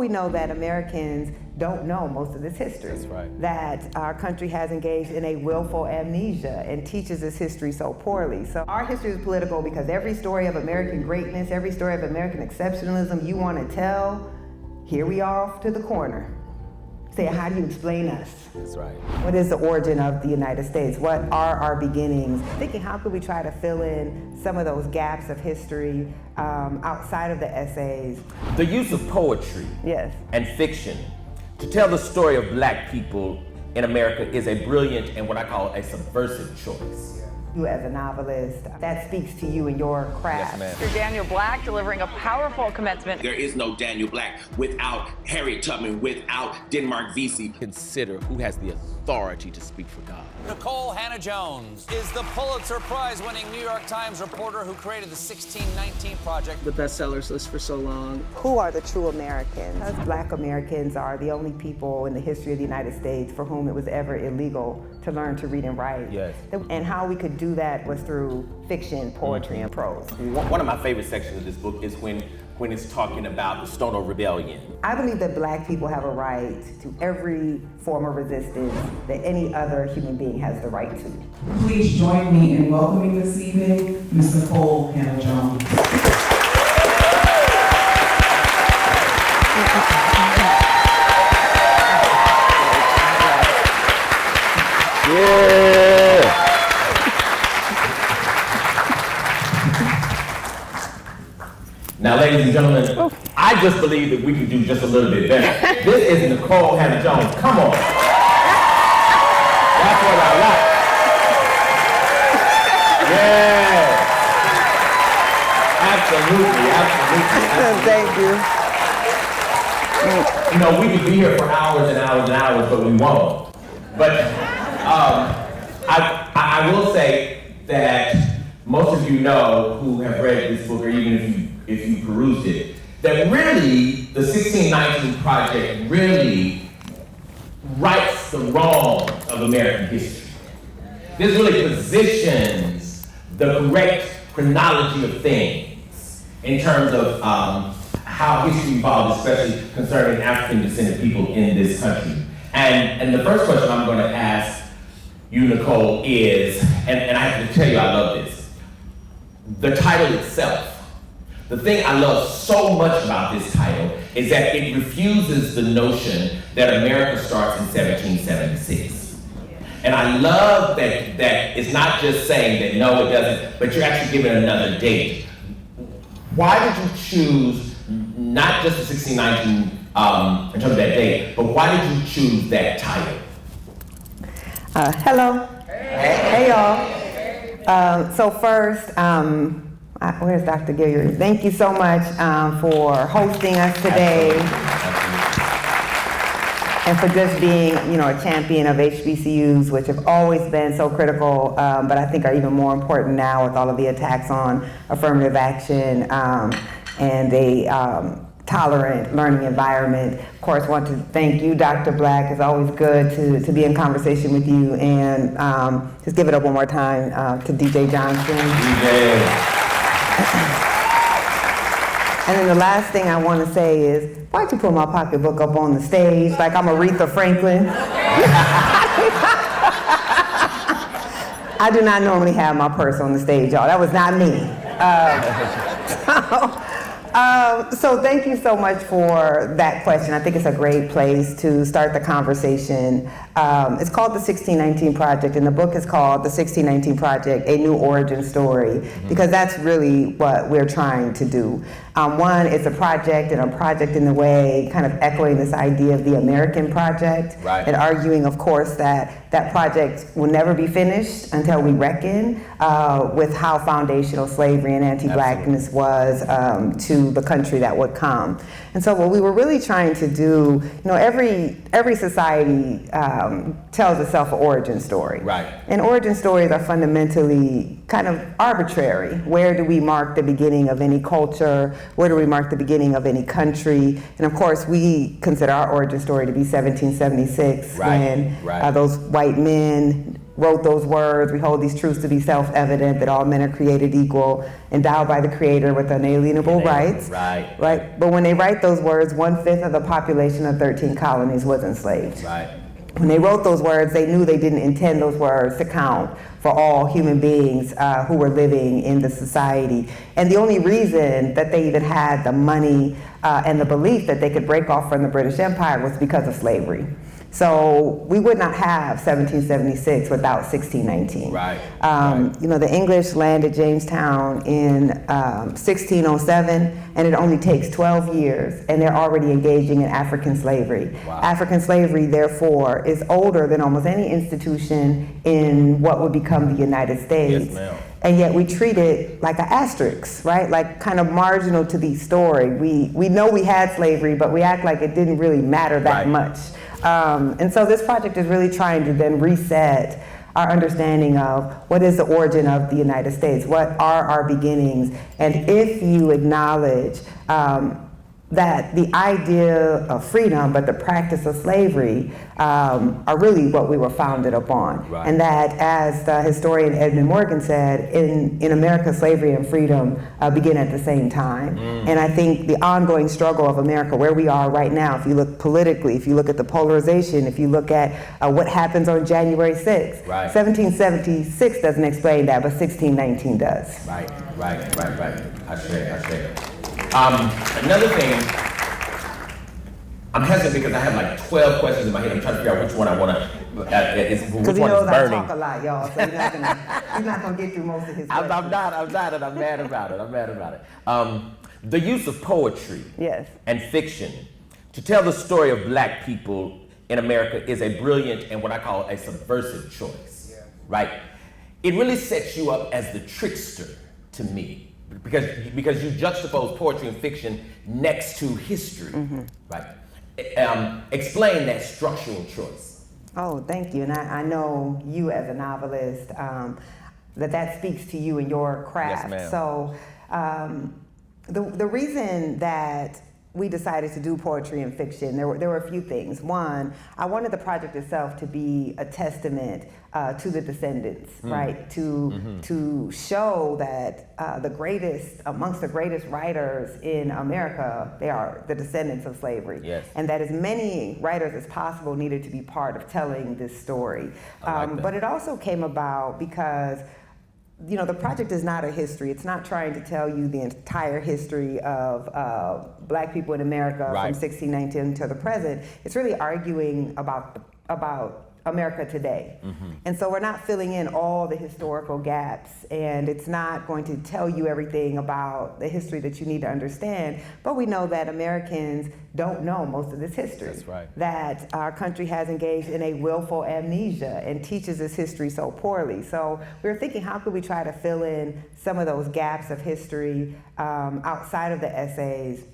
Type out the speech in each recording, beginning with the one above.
we know that Americans don't know most of this history. That's right. That our country has engaged in a willful amnesia and teaches its history so poorly. So our history is political because every story of American greatness, every story of American exceptionalism you want to tell, here we are off to the corner. Say, how do you explain us? That's right. What is the origin of the United States? What are our beginnings? Thinking, how could we try to fill in some of those gaps of history outside of the essays? The use of poetry Yes. and fiction to tell the story of Black people in America is a brilliant and what I call a subversive choice. You as a novelist, that speaks to you and your craft. Yes, Mr. Daniel Black delivering a powerful commencement. There is no Daniel Black without Harriet Tubman, without Denmark Vesey. Consider who has the authority to speak for God. Nikole Hannah-Jones is the Pulitzer Prize-winning New York Times reporter who created the 1619 Project. The bestsellers list for so long. Who are the true Americans? Because Black Americans are the only people in the history of the United States for whom it was ever illegal to learn to read and write. Yes. And how we could do that was through fiction, poetry, and prose. One of my favorite sections of this book is when it's talking about the Stono Rebellion. I believe that Black people have a right to every form of resistance that any other human being has the right to. Please join me in welcoming this evening Ms. Nikole Hannah-Jones. Yeah. Now, ladies and gentlemen, I just believe that we can do just a little bit better. This is Nikole Hannah-Jones. Come on. That's what I like. Yeah. Absolutely. Thank you. You know, we could be here for hours and hours and hours, but we won't. But I will say that most of you know who have read this book, or even if you perused it, that really the 1619 Project really rights the wrongs of American history. This really positions the correct chronology of things in terms of how history evolved, especially concerning African descended people in this country. And the first question I'm going to ask you, Nikole, is, and I have to tell you I love this, the title itself. The thing I love so much about this title is that it refuses the notion that America starts in 1776. And I love that it's not just saying that no, it doesn't, but you're actually giving another date. Why did you choose not just the 1619 in terms of that date, but why did you choose that title? Hello. Hey y'all. So first, where's Dr. Gilliard? Thank you so much for hosting us today. And for just being, a champion of HBCUs, which have always been so critical, but I think are even more important now with all of the attacks on affirmative action and a tolerant learning environment. Of course, want to thank you, Dr. Black. It's always good to be in conversation with you, and just give it up one more time to DJ Johnson. DJ. And then the last thing I want to say is, why'd you put my pocketbook up on the stage like I'm Aretha Franklin? I do not normally have my purse on the stage, y'all. That was not me. So thank you so much for that question. I think it's a great place to start the conversation. It's called the 1619 Project, and the book is called The 1619 Project, A New Origin Story, because that's really what we're trying to do. One, it's a project, and a project in the way kind of echoing this idea of the American project, right, and arguing, of course, that that project will never be finished until we reckon with how foundational slavery and anti-Blackness was to the country that would come. And so what we were really trying to do, every society tells itself an origin story. Right. And origin stories are fundamentally kind of arbitrary. Where do we mark the beginning of any culture? Where do we mark the beginning of any country? And of course, we consider our origin story to be 1776, right, when right, those white men wrote those words, we hold these truths to be self-evident, that all men are created equal, endowed by the Creator with unalienable rights. Right. But when they write those words, 1/5 of the population of 13 colonies was enslaved. Right. When they wrote those words, they knew they didn't intend those words to count for all human beings who were living in the society. And the only reason that they even had the money and the belief that they could break off from the British Empire was because of slavery. So we would not have 1776 without 1619. Right. You know, the English landed Jamestown in 1607, and it only takes 12 years, and they're already engaging in African slavery. Wow. African slavery, therefore, is older than almost any institution in what would become the United States. Yes, ma'am. And yet we treat it like an asterisk, right? Like kind of marginal to the story. We know we had slavery, but we act like it didn't really matter that much. And so this project is really trying to then reset our understanding of what is the origin of the United States, what are our beginnings, and if you acknowledge that the idea of freedom, but the practice of slavery are really what we were founded upon. Right. And that, as the historian Edmund Morgan said, in America, slavery and freedom begin at the same time. And I think the ongoing struggle of America, where we are right now, if you look politically, if you look at the polarization, if you look at what happens on January 6th, Right. 1776 doesn't explain that, but 1619 does. Right. I share. Another thing, I'm hesitant because I have like 12 questions in my head. I'm trying to figure out which one I want to, which Because he one is knows I burning. talk a lot, y'all, so he's not going to get through most of his I'm questions. not, and I'm mad about it. The use of poetry Yes. and fiction to tell the story of Black people in America is a brilliant and what I call a subversive choice, right? It really sets you up as the trickster to me. Because you juxtapose poetry and fiction next to history, right? Explain that structural choice. Oh, thank you. And I know you as a novelist, that speaks to you and your craft. Yes, ma'am. So the reason that we decided to do poetry and fiction, there were a few things. One, I wanted the project itself to be a testament to the descendants, right? To show that amongst the greatest writers in America, they are the descendants of slavery. Yes. And that as many writers as possible needed to be part of telling this story. I like that. But it also came about because the project is not a history. It's not trying to tell you the entire history of Black people in America Right. from 1619 to the present. It's really arguing about America today. And so we're not filling in all the historical gaps, and it's not going to tell you everything about the history that you need to understand, but we know that Americans don't know most of this history. That's right. That our country has engaged in a willful amnesia and teaches this history so poorly. So we were thinking, how could we try to fill in some of those gaps of history outside of the essays?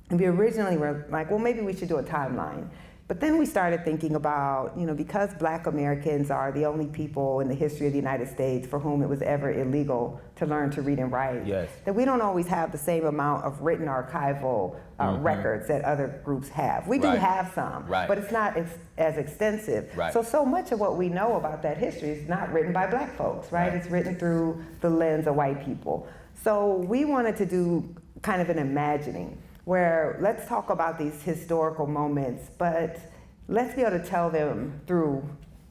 And we originally were like, well, maybe we should do a timeline. But then we started thinking about, because Black Americans are the only people in the history of the United States for whom it was ever illegal to learn to read and write, Yes. that we don't always have the same amount of written archival records that other groups have. We do Right. have some, Right. but it's not as extensive. Right. So much of what we know about that history is not written by Black folks, right? Right. It's written through the lens of white people. So we wanted to do kind of an imagining, where let's talk about these historical moments, but let's be able to tell them through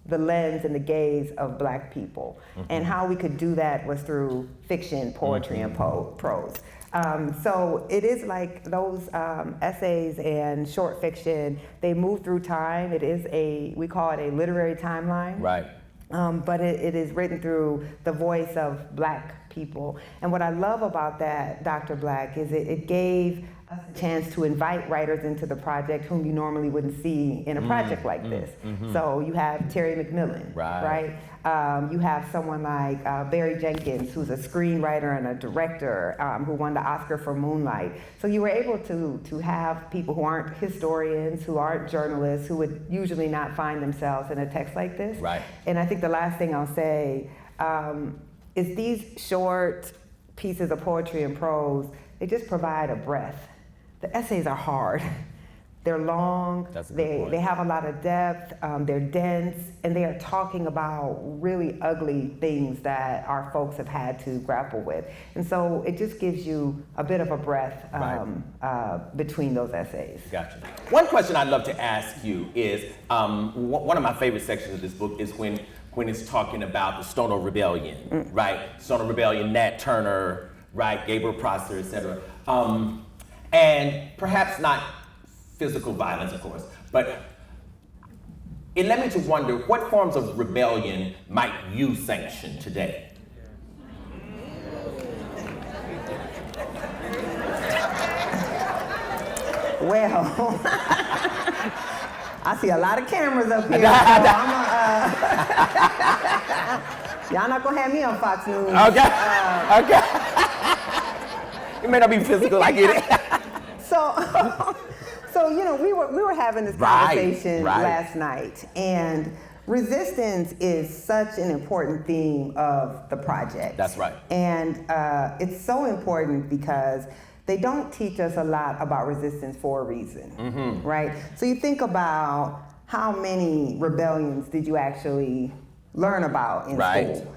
the lens and the gaze of Black people. And how we could do that was through fiction, poetry, and prose. So it is like those essays and short fiction, they move through time. It is we call it a literary timeline. Right. But it is written through the voice of Black people. And what I love about that, Dr. Black, is it gave us a chance to invite writers into the project whom you normally wouldn't see in a project like this. So you have Terry McMillan, Right. You have someone like Barry Jenkins, who's a screenwriter and a director who won the Oscar for Moonlight. So you were able to have people who aren't historians, who aren't journalists, who would usually not find themselves in a text like this. Right. And I think the last thing I'll say is these short pieces of poetry and prose, they just provide a breath. The essays are hard. They're long, That's a good point. they have a lot of depth, they're dense, and they are talking about really ugly things that our folks have had to grapple with. And so it just gives you a bit of a breath between those essays. Gotcha. One question I'd love to ask you is, one of my favorite sections of this book is when it's talking about the Stono Rebellion, right? Stono Rebellion, Nat Turner, right? Gabriel Prosser, etc. And perhaps not physical violence, of course, but it led me to wonder what forms of rebellion might you sanction today? Well, I see a lot of cameras up here. So y'all not gonna have me on Fox News. Okay. Okay. It may not be physical, I get it. So you know, we were having this conversation last night, and resistance is such an important theme of the project. That's right. And it's so important because they don't teach us a lot about resistance for a reason, right? So you think about how many rebellions did you actually learn about in school?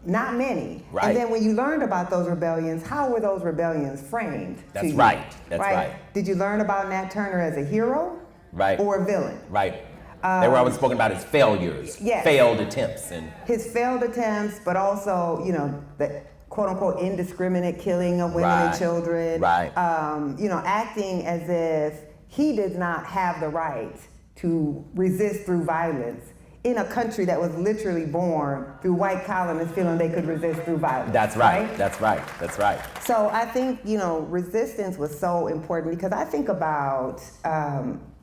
Not many. Right. And then when you learned about those rebellions, how were those rebellions framed? That's to you? right. That's right. Did you learn about Nat Turner as a hero? Right. Or a villain? Right. They were always spoken about as failures, failed attempts, and his failed attempts, but also, you know, the quote unquote indiscriminate killing of women and children. Right. You know, acting as if he did not have the right to resist through violence in a country that was literally born through white colonists feeling they could resist through violence. That's right. That's right. That's right. So I think, you know, resistance was so important because I think about,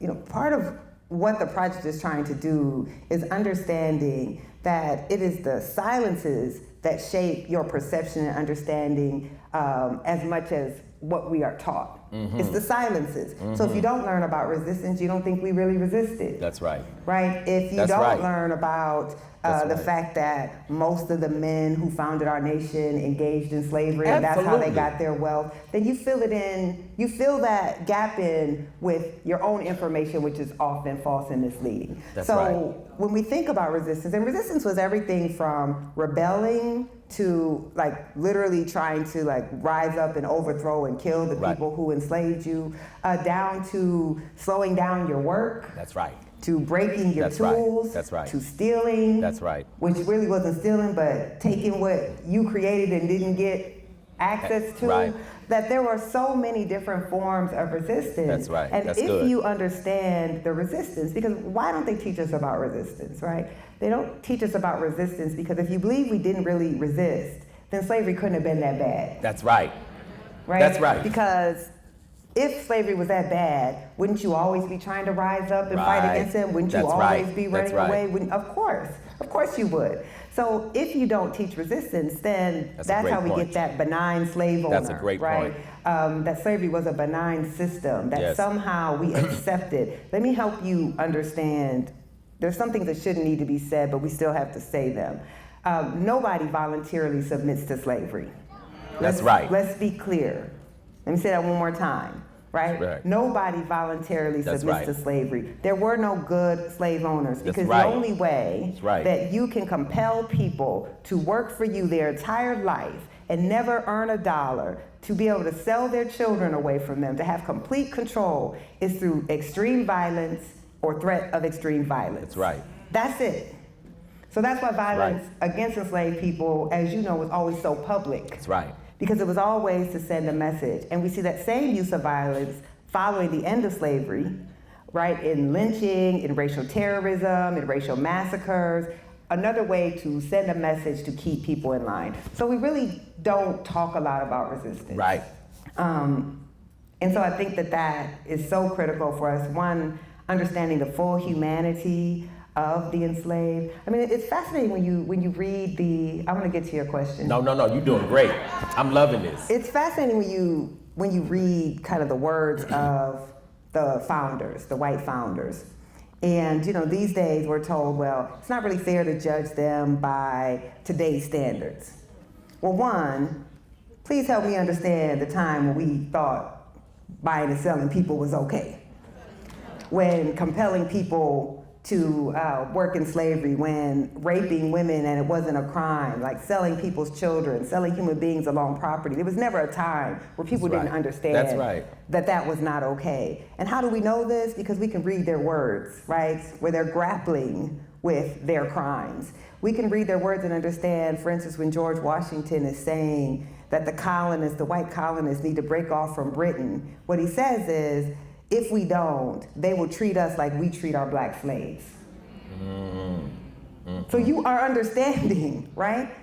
you know, part of what the project is trying to do is understanding that it is the silences that shape your perception and understanding as much as what we are taught. It's the silences. So if you don't learn about resistance, you don't think we really resisted. That's right. Right? If you don't learn about the fact that most of the men who founded our nation engaged in slavery and that's how they got their wealth, then you fill it in, you fill that gap in with your own information, which is often false and misleading. When we think about resistance, and resistance was everything from rebelling to like literally trying to like rise up and overthrow and kill the people who enslaved you, down to slowing down your work. That's right. To breaking your tools. That's right. To stealing. That's right. Which really wasn't stealing, but taking what you created and didn't get access to. Right. That there were so many different forms of resistance. That's right. And That's if good. you understand the resistance, because why don't they teach us about resistance, right? They don't teach us about resistance because if you believe we didn't really resist, then slavery couldn't have been that bad. That's right. Right? That's right. Because if slavery was that bad, wouldn't you always be trying to rise up and fight against it? Wouldn't you always be running away? Of course you would. So if you don't teach resistance, then that's how we get that benign slave owner. That's a great point. That slavery was a benign system that somehow we accepted. Let me help you understand. There's some things that shouldn't need to be said, but we still have to say them. Nobody voluntarily submits to slavery. That's right. Let's be clear. Let me say that one more time, right? Nobody voluntarily submits to slavery. There were no good slave owners because the only way that you can compel people to work for you their entire life and never earn a dollar, to be able to sell their children away from them, to have complete control, is through extreme violence or threat of extreme violence. That's right. That's it. So that's why violence against enslaved people, as you know, was always so public. That's right. Because it was always to send a message. And we see that same use of violence following the end of slavery, right? In lynching, in racial terrorism, in racial massacres, another way to send a message to keep people in line. So we really don't talk a lot about resistance. Right. And so I think that is so critical for us. One, understanding the full humanity of the enslaved. I mean, it's fascinating when you read the. I want to get to your question. No, you're doing great. I'm loving this. It's fascinating when you read kind of the words of the founders, the white founders, and you know these days we're told, well, it's not really fair to judge them by today's standards. Well, one, please help me understand the time when we thought buying and selling people was okay. when compelling people to work in slavery, when raping women and it wasn't a crime, like selling people's children, selling human beings along property. There was never a time where people didn't understand that that was not okay. And how do we know this? Because we can read their words, right? Where they're grappling with their crimes. We can read their words and understand, for instance, when George Washington is saying that the colonists, the white colonists, need to break off from Britain, what he says is, if we don't, they will treat us like we treat our black slaves. So you are understanding, right?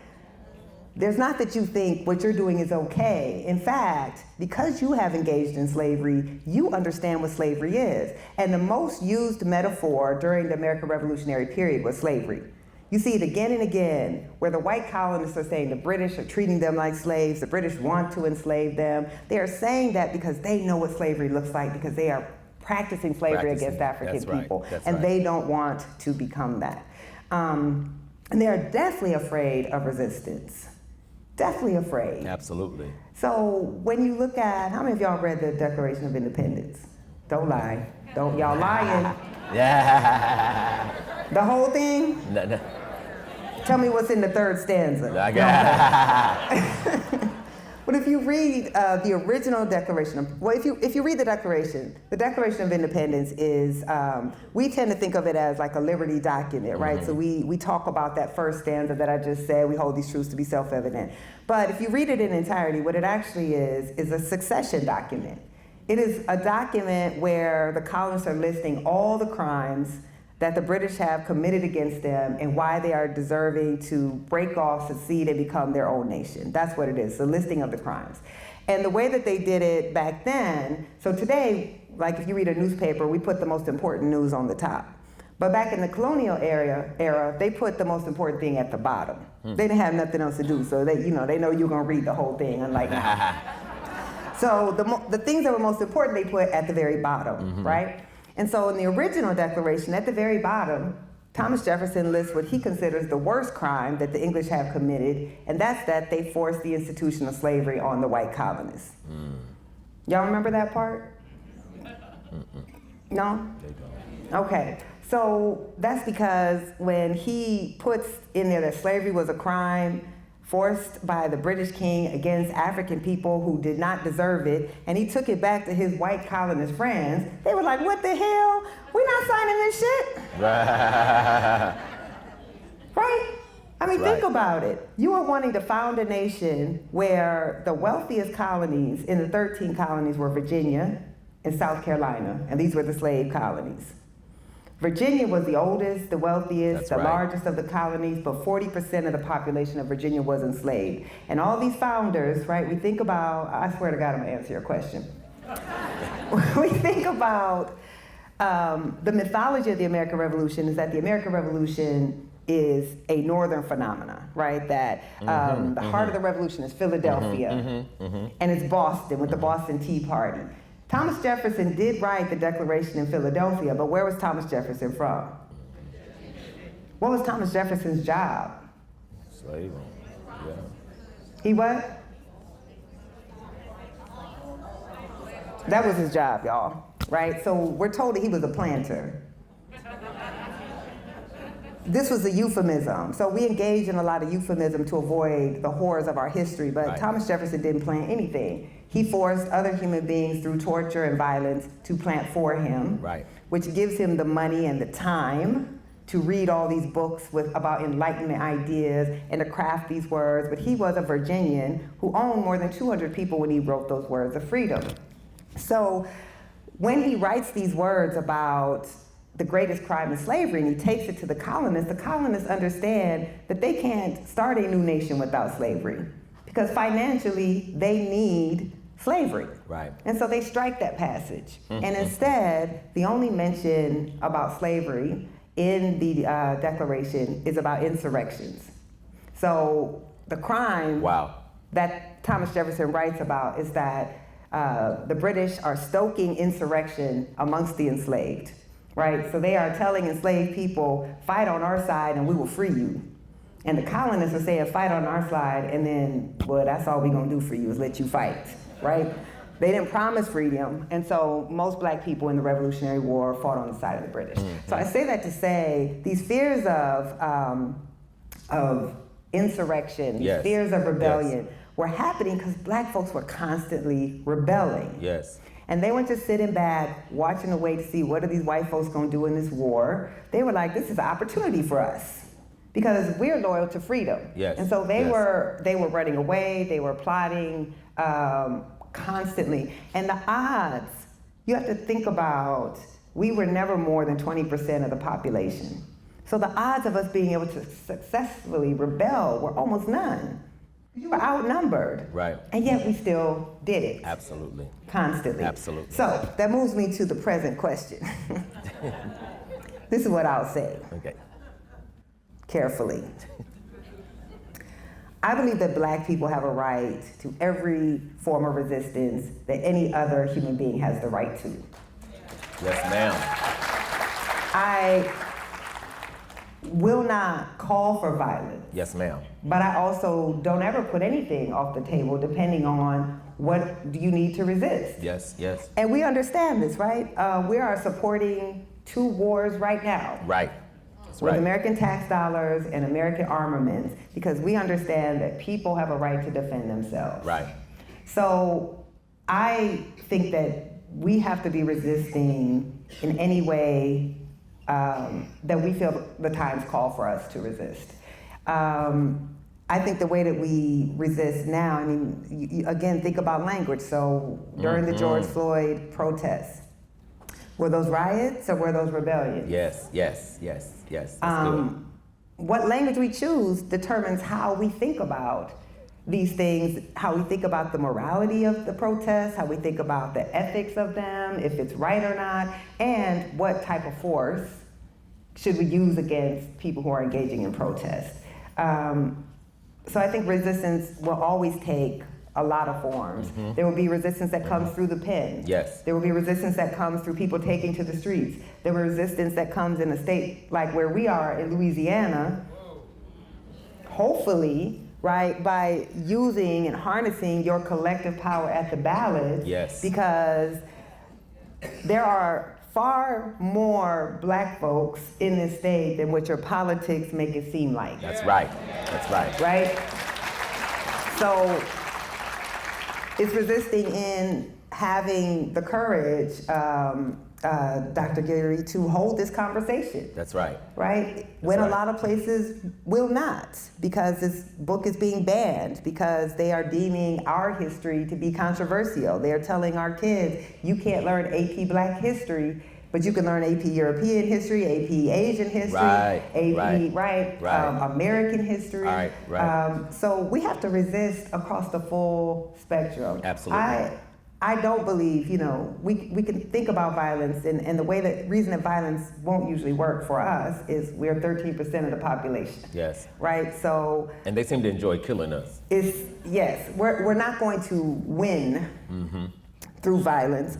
There's not that you think what you're doing is okay. In fact, because you have engaged in slavery, you understand what slavery is. And the most used metaphor during the American Revolutionary period was slavery. You see it again and again, where the white colonists are saying the British are treating them like slaves, the British want to enslave them. They are saying that because they know what slavery looks like, because they are practicing slavery against African people, and they don't want to become that. And they are deathly afraid of resistance. Deathly afraid. Absolutely. So when you look at, how many of y'all read the Declaration of Independence? Don't lie. Don't, y'all lying. Yeah. The whole thing? No. Tell me what's in the third stanza. But if you read the original Declaration of, well, if you read the Declaration of Independence is, we tend to think of it as like a liberty document, right? So we talk about that first stanza that I just said, we hold these truths to be self-evident. But if you read it in entirety, what it actually is a succession document. It is a document where the colonists are listing all the crimes that the British have committed against them and why they are deserving to break off, secede, and become their own nation. That's what it is, the listing of the crimes. And the way that they did it back then, so today, like if you read a newspaper, we put the most important news on the top. But back in the colonial era, they put the most important thing at the bottom. They didn't have nothing else to do, so they know you're gonna read the whole thing, unlike now. So the things that were most important, they put at the very bottom, right? And so in the original Declaration, at the very bottom, Thomas Jefferson lists what he considers the worst crime that the English have committed, and that's that they forced the institution of slavery on the white colonists. Y'all remember that part? No? They don't. Okay, so that's because when he puts in there that slavery was a crime forced by the British king against African people who did not deserve it, and he took it back to his white colonist friends, they were like, what the hell? We're not signing this shit. Right? I mean, think about it. You are wanting to found a nation where the wealthiest colonies in the 13 colonies were Virginia and South Carolina, and these were the slave colonies. Virginia was the oldest, the wealthiest, the largest of the colonies, but 40% of the population of Virginia was enslaved. And all these founders, right, we think about, I swear to God I'm gonna answer your question. We think about the mythology of the American Revolution is that the American Revolution is a northern phenomenon, right? That the heart of the revolution is Philadelphia, and it's Boston with the Boston Tea Party. Thomas Jefferson did write the Declaration in Philadelphia, but where was Thomas Jefferson from? What was Thomas Jefferson's job? Slave. Yeah. He what? That was his job, y'all, right? So we're told that he was a planter. This was a euphemism. So we engage in a lot of euphemism to avoid the horrors of our history, but Thomas Jefferson didn't plant anything. He forced other human beings through torture and violence to plant for him, which gives him the money and the time to read all these books about Enlightenment ideas and to craft these words. But he was a Virginian who owned more than 200 people when he wrote those words of freedom. So when he writes these words about the greatest crime is slavery, and he takes it to the colonists understand that they can't start a new nation without slavery, because financially they need slavery. And so they strike that passage. And instead, the only mention about slavery in the Declaration is about insurrections. So the crime that Thomas Jefferson writes about is that the British are stoking insurrection amongst the enslaved. Right? So they are telling enslaved people, fight on our side and we will free you. And the colonists are saying, fight on our side, and then, well, that's all we're gonna do for you is let you fight, right? They didn't promise freedom, and so most black people in the Revolutionary War fought on the side of the British. So I say that to say these fears of insurrection, these fears of rebellion were happening because black folks were constantly rebelling. Yes. And they weren't just sitting back, watching the way to see what are these white folks gonna do in this war. They were like, this is an opportunity for us because we're loyal to freedom. Yes. And so they were running away, they were plotting constantly. And the odds, you have to think about, we were never more than 20% of the population. So the odds of us being able to successfully rebel were almost none. You were outnumbered. Right. And yet we still did it. Absolutely. Constantly. Absolutely. So that moves me to the present question. This is what I'll say. Okay. Carefully. I believe that black people have a right to every form of resistance that any other human being has the right to. Yes, ma'am. I will not call for violence. Yes, ma'am. But I also don't ever put anything off the table depending on what do you need to resist. Yes, yes. And we understand this, right? We are supporting 2 wars right now. Right. With American tax dollars and American armaments, because we understand that people have a right to defend themselves. Right. So I think that we have to be resisting in any way that we feel the times call for us to resist. I think the way that we resist now, I mean, you again, think about language. So during the George Floyd protests, were those riots or were those rebellions? Yes, yes, yes, yes. That's good. What language we choose determines how we think about these things, how we think about the morality of the protests, how we think about the ethics of them, if it's right or not, and what type of force should we use against people who are engaging in protest. So I think resistance will always take a lot of forms. There will be resistance that comes through the pen. Yes. There will be resistance that comes through people taking to the streets. There will be resistance that comes in a state like where we are in Louisiana, hopefully, right, by using and harnessing your collective power at the ballot. Yes. Because there are far more black folks in this state than what your politics make it seem like. That's right. That's right. Right? So it's resisting in having the courage, Dr. Geary, to hold this conversation. That's right. Right? When a lot of places will not, because this book is being banned, because they are deeming our history to be controversial. They are telling our kids, you can't learn AP Black history, but you can learn AP European history, AP Asian history, American history. Right. So we have to resist across the full spectrum. Absolutely. I don't believe, we can think about violence, and the reason that violence won't usually work for us is we're 13% of the population. Yes. Right? So. And they seem to enjoy killing us. We're not going to win through violence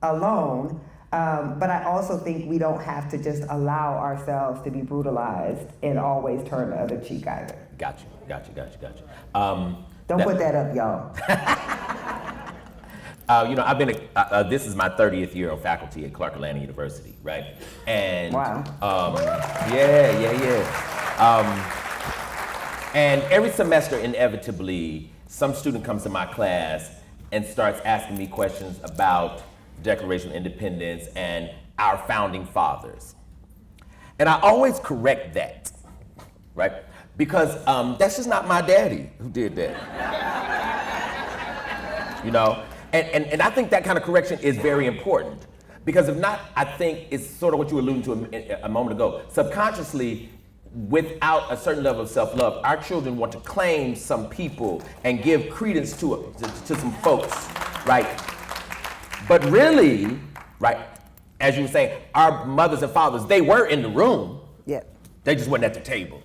alone, but I also think we don't have to just allow ourselves to be brutalized and always turn the other cheek either. Gotcha. Don't put that up, y'all. I've been, this is my 30th year of faculty at Clark Atlanta University, right? And wow. And every semester, inevitably, some student comes to my class and starts asking me questions about the Declaration of Independence and our founding fathers. And I always correct that, right? Because that's just not my daddy who did that. And I think that kind of correction is very important, because if not, I think it's sort of what you were alluding to a moment ago. Subconsciously, without a certain level of self-love, our children want to claim some people and give credence to some folks, right? But really, right, as you were saying, our mothers and fathers, they were in the room. Yeah. They just weren't at the table,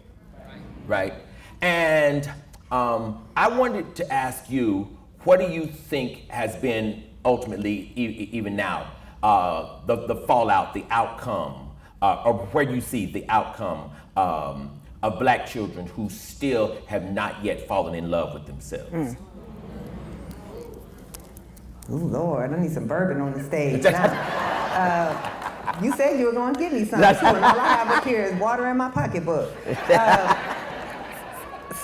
right? And I wanted to ask you, what do you think has been ultimately, even now, the fallout, the outcome, or where you see the outcome of Black children who still have not yet fallen in love with themselves? Ooh, Lord, I need some bourbon on the stage. Now, you said you were going to give me something, too, and all I have up here is water in my pocketbook.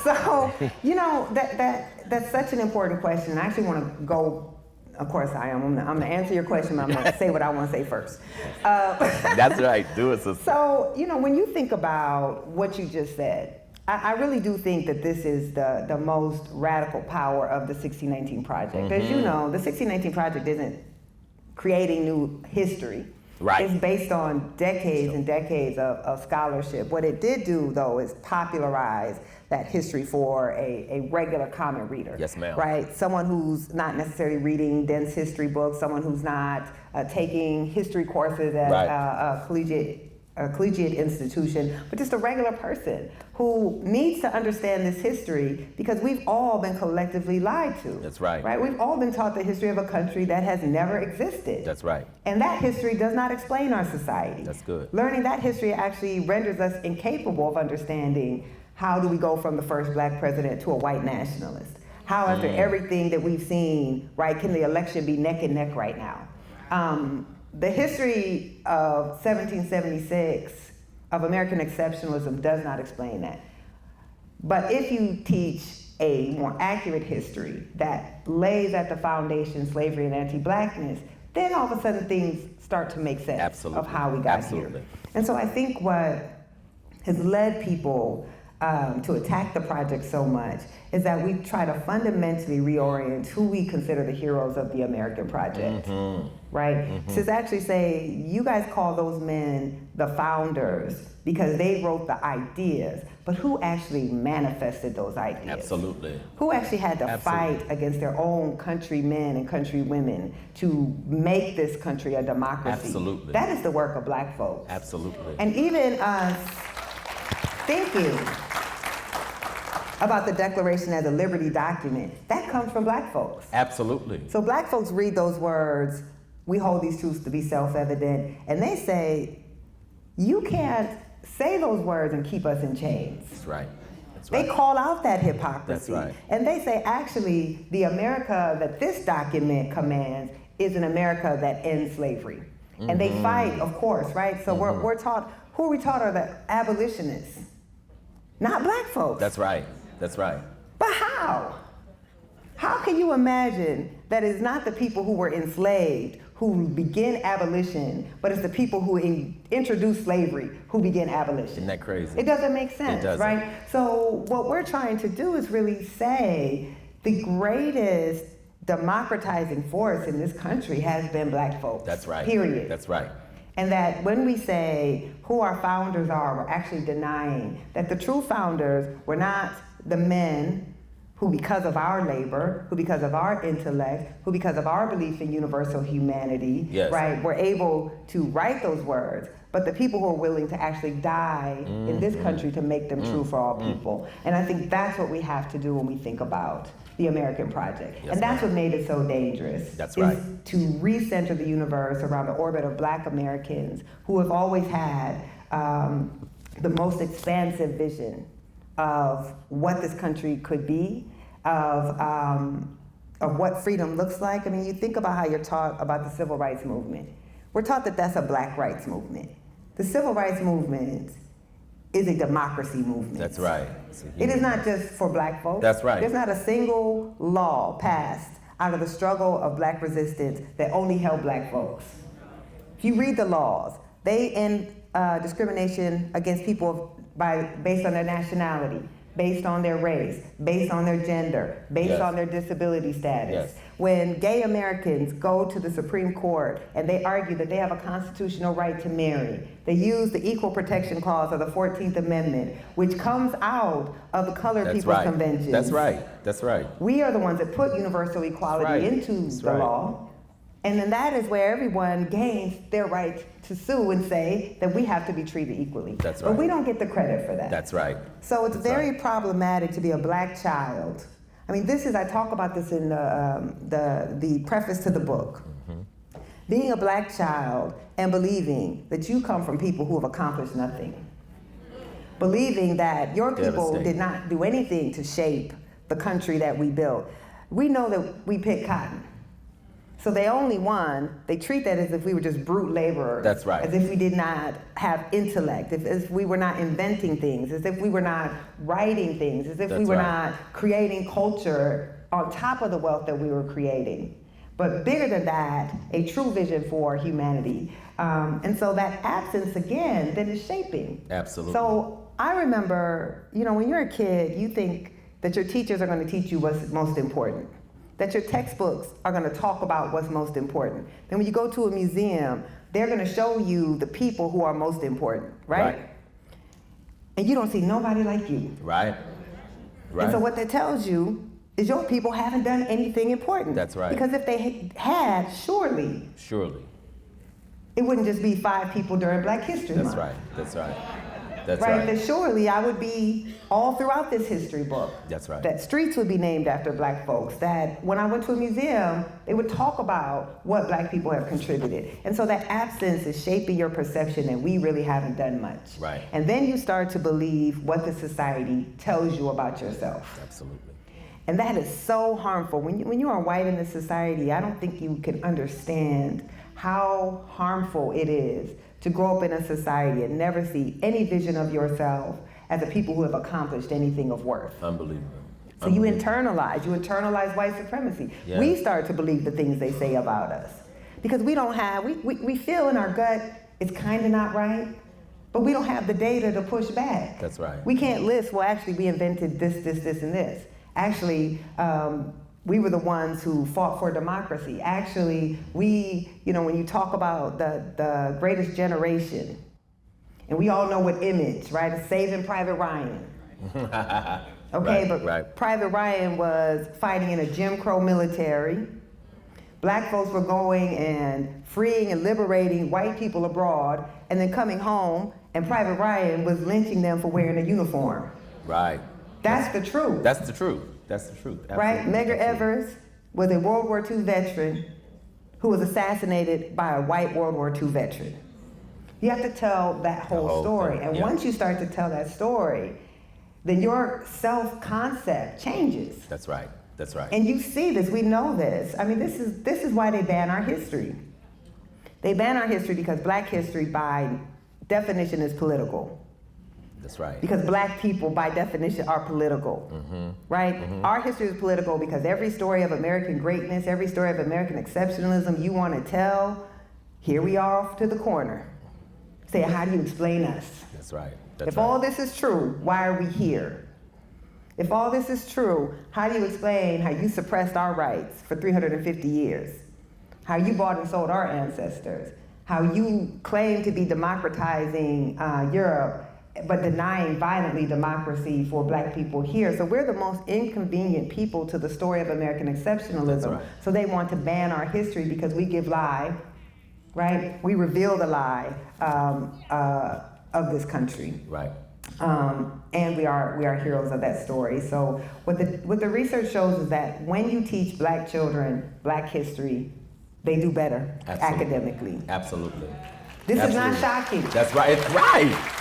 So, you know, that's such an important question. I actually want to go, of course I am. I'm going to answer your question, but I'm going to say what I want to say first. That's right, do it, sister. So, you know, when you think about what you just said, I really do think that this is the most radical power of the 1619 Project. As you know, the 1619 Project isn't creating new history. Right. It's based on decades and decades of scholarship. What it did do, though, is popularize that history for a regular common reader. Yes, ma'am. Right? Someone who's not necessarily reading dense history books, someone who's not taking history courses at a collegiate institution, but just a regular person who needs to understand this history because we've all been collectively lied to. That's right. Right? We've all been taught the history of a country that has never existed. That's right. And that history does not explain our society. That's good. Learning that history actually renders us incapable of understanding how do we go from the first black president to a white nationalist? How after everything that we've seen, right, can the election be neck and neck right now? The history of 1776 of American exceptionalism does not explain that. But if you teach a more accurate history that lays at the foundation slavery and anti-blackness, then all of a sudden things start to make sense of how we got here. And so I think what has led people to attack the project so much is that we try to fundamentally reorient who we consider the heroes of the American project, right? To actually say, you guys call those men the founders because they wrote the ideas, but who actually manifested those ideas? Absolutely. Who actually had to fight against their own countrymen and countrywomen to make this country a democracy? Absolutely. That is the work of black folks. Absolutely. And even us thinking about the Declaration as a liberty document, that comes from black folks. Absolutely. So black folks read those words, we hold these truths to be self-evident, and they say, you can't say those words and keep us in chains. That's right. That's They right. call out that hypocrisy. That's right. And they say, actually, the America that this document commands is an America that ends slavery. And they fight, of course, right? So we're taught, who are we taught are the abolitionists, not black folks. That's right. That's right. But how? How can you imagine that it's not the people who were enslaved who begin abolition, but it's the people who introduced slavery who begin abolition? Isn't that crazy? It doesn't make sense, It doesn't. right? So what we're trying to do is really say the greatest democratizing force in this country has been black folks. That's right. Period. That's right. And that when we say who our founders are, we're actually denying that the true founders were not the men who, because of our labor, who because of our intellect, who because of our belief in universal humanity, right, were able to write those words, but the people who are willing to actually die in this country to make them true for all people. And I think that's what we have to do when we think about the American project. Yes, and that's what made it so dangerous. That's is right. to recenter the universe around the orbit of black Americans who have always had the most expansive vision of what this country could be, of what freedom looks like. I mean, you think about how you're taught about the civil rights movement. We're taught that that's a black rights movement. The civil rights movement is a democracy movement. That's right. It is not just for black folks. That's right. There's not a single law passed out of the struggle of black resistance that only helped black folks. If you read the laws, they end discrimination against people based on their nationality, based on their race, based on their gender, based on their disability status. When gay Americans go to the Supreme Court and they argue that they have a constitutional right to marry, they use the Equal Protection Clause of the 14th Amendment, which comes out of the Colored People's Convention. That's right. That's right. We are the ones that put universal equality into the law. And then that is where everyone gains their right to sue and say that we have to be treated equally. That's right. But we don't get the credit for that. That's right. So it's very problematic to be a black child. I mean, I talk about this in the preface to the book. Being a black child and believing that you come from people who have accomplished nothing. Believing that your people did not do anything to shape the country that we built. We know that we picked cotton. So they only won. They treat that as if we were just brute laborers. That's right. As if we did not have intellect, as if we were not inventing things, as if we were not writing things, as if we were not creating culture on top of the wealth that we were creating. But bigger than that, a true vision for humanity. And so that absence, again, then is shaping. Absolutely. So I remember, when you're a kid, you think that your teachers are going to teach you what's most important, that your textbooks are going to talk about what's most important. Then when you go to a museum, they're going to show you the people who are most important, right? And you don't see nobody like you. Right. And so what that tells you is your people haven't done anything important. That's right. Because if they had, surely, it wouldn't just be 5 people during Black History Month. That's right. That surely I would be all throughout this history book. That's right. That streets would be named after Black folks. That when I went to a museum, they would talk about what Black people have contributed. And so that absence is shaping your perception that we really haven't done much. Right. And then you start to believe what the society tells you about yourself. Absolutely. And that is so harmful. When you are white in this society, I don't think you can understand how harmful it is to grow up in a society and never see any vision of yourself as a people who have accomplished anything of worth. Unbelievable. So you internalize white supremacy. Yeah. We start to believe the things they say about us. Because we feel in our gut it's kind of not right, but we don't have the data to push back. That's right. We can't list, well, actually, we invented this, and this. Actually, we were the ones who fought for democracy. Actually, when you talk about the greatest generation, and we all know what image, right? It's Saving Private Ryan. Okay, but Private Ryan was fighting in a Jim Crow military. Black folks were going and freeing and liberating white people abroad, and then coming home, and Private Ryan was lynching them for wearing a uniform. Right. That's the truth. That's the truth. Absolutely. Right? Medgar Evers was a World War II veteran who was assassinated by a white World War II veteran. You have to tell that whole story. thing. And once you start to tell that story, then your self-concept changes. That's right. And you see this, we know this. I mean, this is why they ban our history. They ban our history because Black history, by definition, is political. That's right. Because Black people, by definition, are political, right? Our history is political because every story of American greatness, every story of American exceptionalism you want to tell, here we are off to the corner. Say, how do you explain us? That's right. If all this is true, why are we here? If all this is true, how do you explain how you suppressed our rights for 350 years? How you bought and sold our ancestors? How you claim to be democratizing Europe, but denying violently democracy for Black people here. So we're the most inconvenient people to the story of American exceptionalism. Right. So they want to ban our history because we give lie, right? We reveal the lie of this country. Right. And we are heroes of that story. So what the research shows is that when you teach Black children Black history, they do better academically. Absolutely. This is not shocking. That's right. It's right.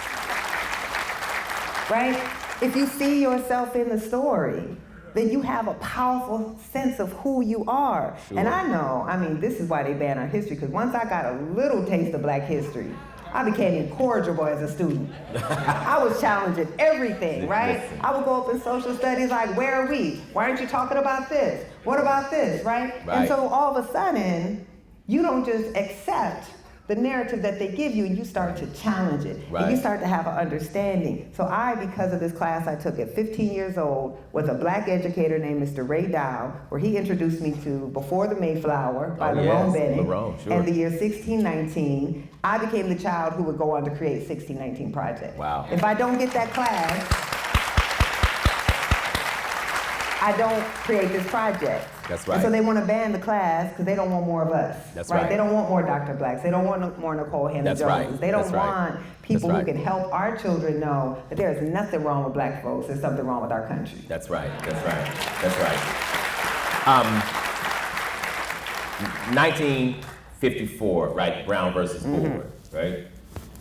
Right? If you see yourself in the story, then you have a powerful sense of who you are. Sure. And I know, this is why they ban our history, because once I got a little taste of Black history, I became incorrigible as a student. I was challenging everything, right? Listen. I would go up in social studies like, where are we? Why aren't you talking about this? What about this, right? And so all of a sudden, you don't just accept the narrative that they give you, and you start to challenge it. Right. And you start to have an understanding. So because of this class I took at 15 years old with a Black educator named Mr. Ray Dow, where he introduced me to Before the Mayflower by Lerone Bennett, and the year 1619, I became the child who would go on to create 1619 Project. Wow. If I don't get that class, I don't create this project. That's right. And so they want to ban the class because they don't want more of us. That's right. They don't want more Dr. Blacks. They don't want more Nikole Hannah-Joneses. Right. They don't That's right. want people who can help our children know that there is nothing wrong with Black folks. There's something wrong with our country. That's right. 1954, right? Brown versus Board, right?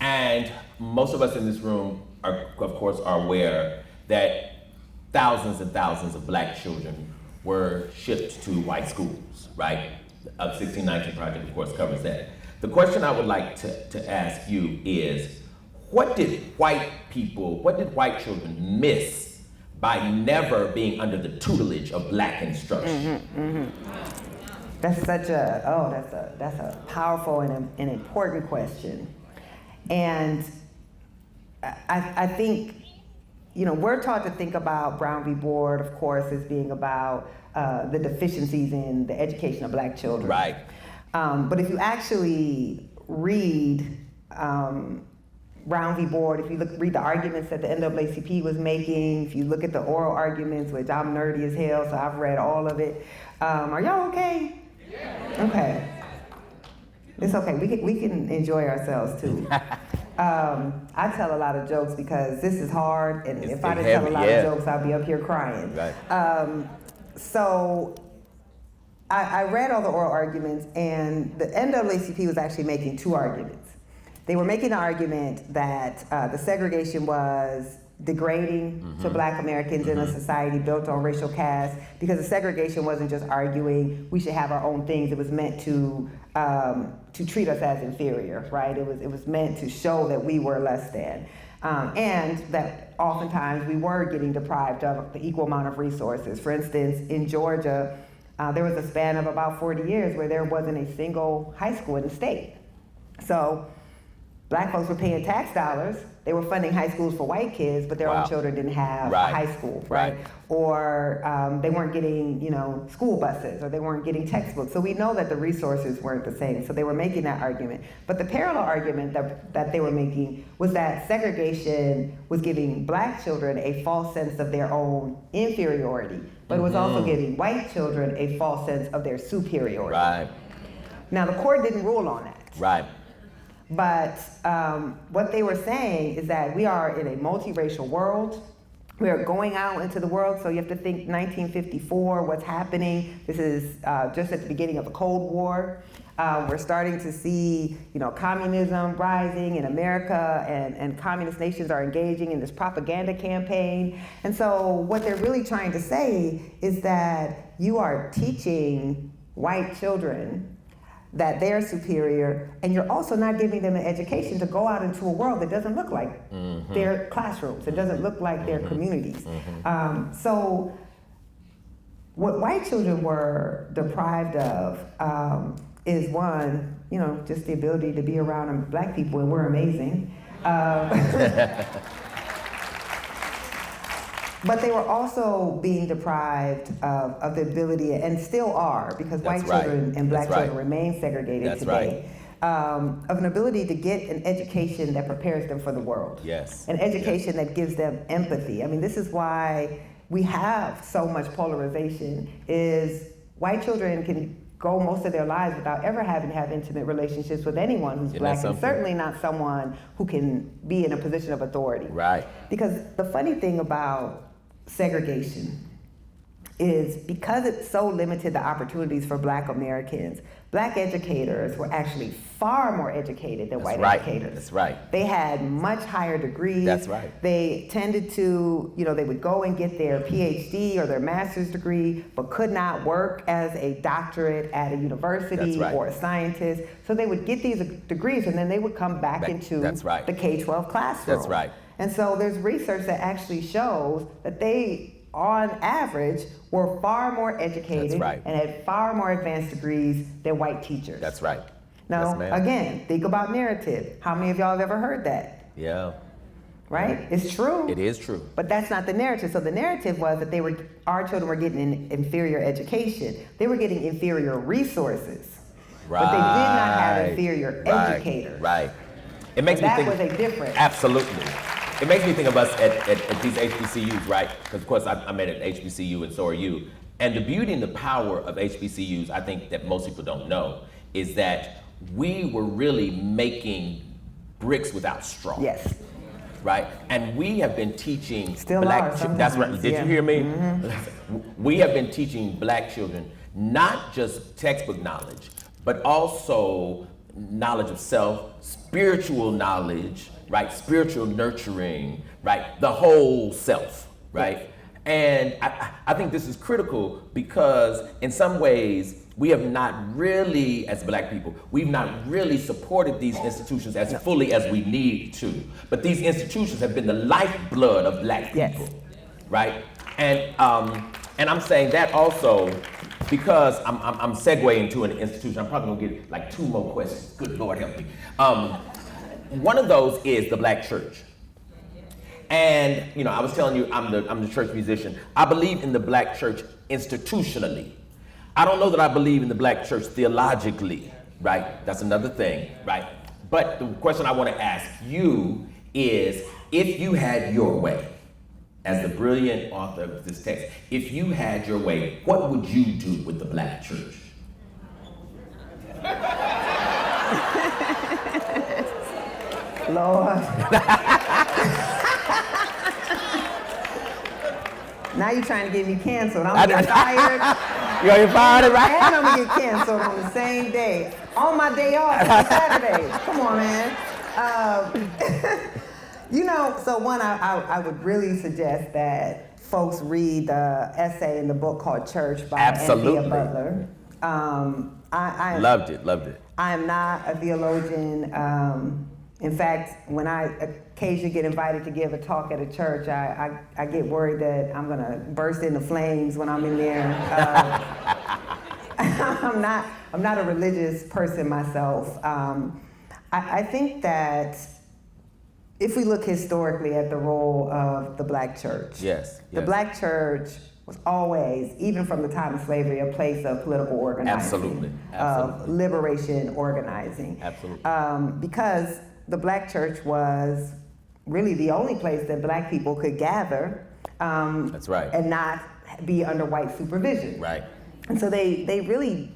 And most of us in this room are aware that thousands and thousands of Black children were shipped to white schools, right? 1619 Project, of course, covers that. The question I would like to ask you is, what did white children miss by never being under the tutelage of black instruction? That's such that's a powerful and an important question. And I think, we're taught to think about Brown v. Board, of course, as being about the deficiencies in the education of black children. Right. But if you actually read Brown v. Board, if you read the arguments that the NAACP was making, if you look at the oral arguments, which I'm nerdy as hell, so I've read all of it. Are y'all okay? Yeah. Okay. It's okay. We can enjoy ourselves too. I tell a lot of jokes because this is hard, and if I didn't tell a lot of jokes, I'd be up here crying. Right. So I read all the oral arguments, and the NAACP was actually making two arguments. They were making the argument that the segregation was degrading to black Americans in a society built on racial caste, because the segregation wasn't just arguing we should have our own things. It was meant to treat us as inferior, right? It was meant to show that we were less than, and that oftentimes we were getting deprived of the equal amount of resources. For instance, in Georgia, there was a span of about 40 years where there wasn't a single high school in the state. So black folks were paying tax dollars. They were funding high schools for white kids, but their own children didn't have a high school, right? Or they weren't getting, school buses, or they weren't getting textbooks. So we know that the resources weren't the same. So they were making that argument. But the parallel argument that they were making was that segregation was giving black children a false sense of their own inferiority, but it was also giving white children a false sense of their superiority. Right. Now, the court didn't rule on that. Right. But what they were saying is that we are in a multiracial world. We are going out into the world, so you have to think 1954, what's happening. This is just at the beginning of the Cold War. We're starting to see, communism rising in America, and communist nations are engaging in this propaganda campaign. And so what they're really trying to say is that you are teaching white children that they're superior, and you're also not giving them an education to go out into a world that doesn't look like their classrooms. It doesn't look like their communities. So what white children were deprived of is one, just the ability to be around black people, and we're amazing. But they were also being deprived of the ability, and still are, because white children and black children remain segregated today, of an ability to get an education that prepares them for the world. Yes. An education that gives them empathy. I mean, this is why we have so much polarization, is white children can go most of their lives without ever having to have intimate relationships with anyone who's black, and certainly not someone who can be in a position of authority. Right. Because the funny thing about segregation is, because it so limited the opportunities for black Americans, black educators were actually far more educated than white educators. That's right. They had much higher degrees. That's right. They tended to, they would go and get their PhD or their master's degree, but could not work as a doctorate at a university or a scientist. So they would get these degrees, and then they would come back into the K-12 classroom. That's right. And so there's research that actually shows that they, on average, were far more educated and had far more advanced degrees than white teachers. That's right. Now, again, think about narrative. How many of y'all have ever heard that? Yeah. Right? It's true. It is true. But that's not the narrative. So the narrative was that our children were getting an inferior education. They were getting inferior resources. Right. But they did not have inferior educators. Right. It makes me think. That was a difference. Absolutely. It makes me think of us at these HBCUs, right? Because of course I'm at an HBCU, and so are you. And the beauty and the power of HBCUs, I think that most people don't know, is that we were really making bricks without straw. Yes. Right? And we have been teaching Still black are children. That's right. Did you hear me? We have been teaching black children not just textbook knowledge, but also knowledge of self, spiritual knowledge, right? Spiritual nurturing, right? The whole self, right? Yes. And I think this is critical, because in some ways we have not really, as Black people, we've not really supported these institutions as fully as we need to. But these institutions have been the lifeblood of Black people, right? And I'm saying that also because I'm segueing to an institution. I'm probably gonna get like 2 more questions. Good Lord help me. One of those is the Black church. And you know, I was telling you, I'm the church musician. I believe in the Black church institutionally. I don't know that I believe in the Black church theologically, right? That's another thing, right? But the question I want to ask you is, if you had your way, as the brilliant author of this text, if you had your way, what would you do with the Black church? Lord. Now you're trying to get me canceled. I'm gonna get fired. You're gonna get fired, right? And I'm gonna get canceled on the same day. On my day off, it's Saturday. Come on, man. You know, so one, I would really suggest that folks read the essay in the book called Church by Anthea Butler. I loved it. I am not a theologian. In fact, when I occasionally get invited to give a talk at a church, I get worried that I'm gonna burst into flames when I'm in there. I'm not a religious person myself. I think that if we look historically at the role of the Black church, the Black church was always, even from the time of slavery, a place of political organizing, Absolutely. of liberation organizing. Absolutely. Because the Black church was really the only place that Black people could gather. That's right. And not be under white supervision. Right. And so they really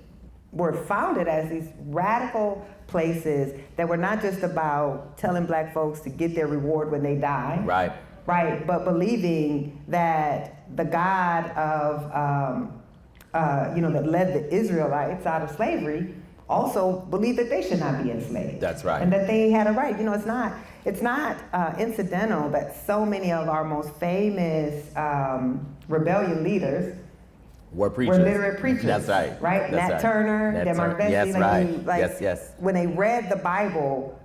were founded as these radical places that were not just about telling Black folks to get their reward when they die. Right. Right, but believing that the God of, that led the Israelites out of slavery also believed that they should not be enslaved. That's right. And that they had a right. You know, it's not incidental that so many of our most famous rebellion leaders were preachers. Were literate preachers. That's right. Right? Nat Turner, Denmark Vesey. Yes, right. Yes. When they read the Bible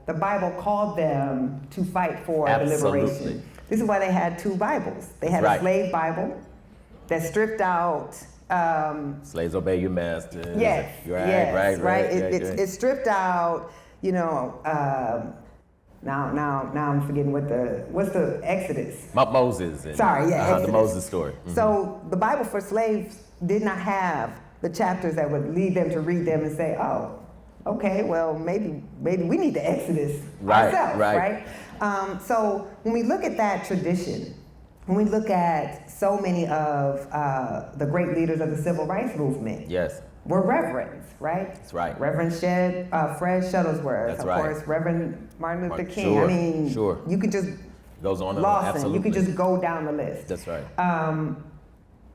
called them to fight for the liberation. This is why they had 2 Bibles. They had a slave Bible that stripped out. Slaves obey your masters. Yes. Right. It stripped out. You know. Now I'm forgetting what's the Exodus. Moses. And, Exodus. The Moses story. Mm-hmm. So the Bible for slaves did not have the chapters that would lead them to read them and say, oh, okay, well maybe we need the Exodus ourselves, right? So when we look at that tradition, when we look at so many of the great leaders of the civil rights movement, were reverends, right? That's right. Reverend Fred Shuttlesworth, That's of right. course, Reverend Martin Luther King. Sure, I mean, sure. you could just goes on and Lawson, on. Absolutely. you could just go down the list. That's right.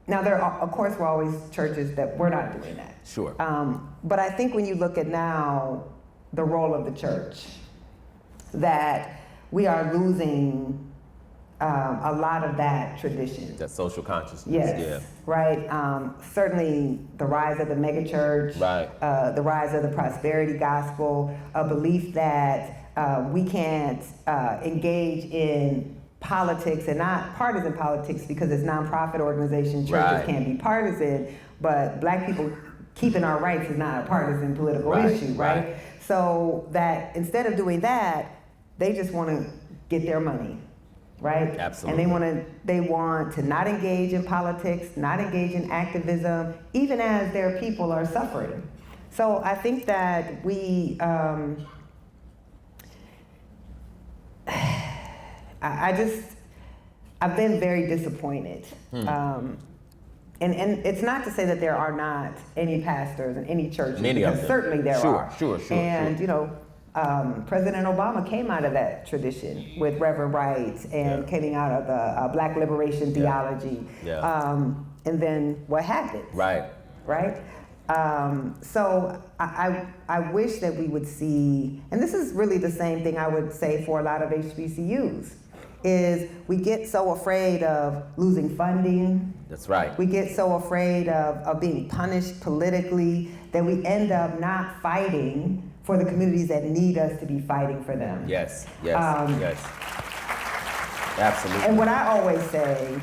Now there are, of course, were always churches that were not doing that. Sure. But I think when you look at now the role of the church, that we are losing a lot of that tradition. That social consciousness. Yes. Right. Certainly the rise of the megachurch. Right. The rise of the prosperity gospel. A belief that we can't engage in politics, and not partisan politics, because it's nonprofit organizations, churches can't be partisan, but Black people keeping our rights is not a partisan political issue, right? So that instead of doing that, they just want to get their money, right? Absolutely. And they want to not engage in politics, not engage in activism, even as their people are suffering. So I think that we, I've been very disappointed. And it's not to say that there are not any pastors and any churches, because certainly there are. Sure. And you know, President Obama came out of that tradition with Reverend Wright and came out of the Black liberation theology. And then what happened? Right. So I wish that we would see, and this is really the same thing I would say for a lot of HBCUs, is we get so afraid of losing funding. That's right. We get so afraid of being punished politically that we end up not fighting for the communities that need us to be fighting for them. Yes, yes, yes. Absolutely. And what I always say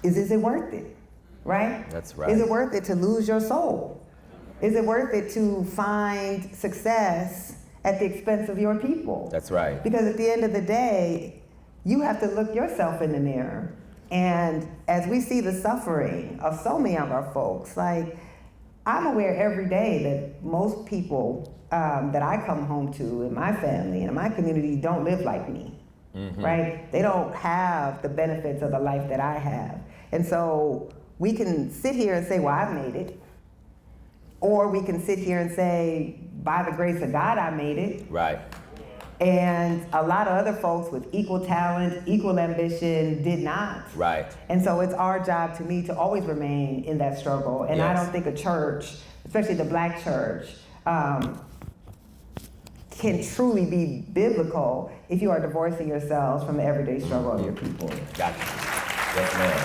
is it worth it, right? That's right. Is it worth it to lose your soul? Is it worth it to find success at the expense of your people? That's right. Because at the end of the day, you have to look yourself in the mirror. And as we see the suffering of so many of our folks, like, I'm aware every day that most people that I come home to in my family and in my community don't live like me, right? They don't have the benefits of the life that I have. And so we can sit here and say, well, I've made it. Or we can sit here and say, by the grace of God, I made it. Right. And a lot of other folks with equal talent, equal ambition did not. Right. And so it's our job, to me, to always remain in that struggle. And I don't think a church, especially the Black church, can truly be biblical if you are divorcing yourselves from the everyday struggle of your people. Gotcha. Yes, ma'am.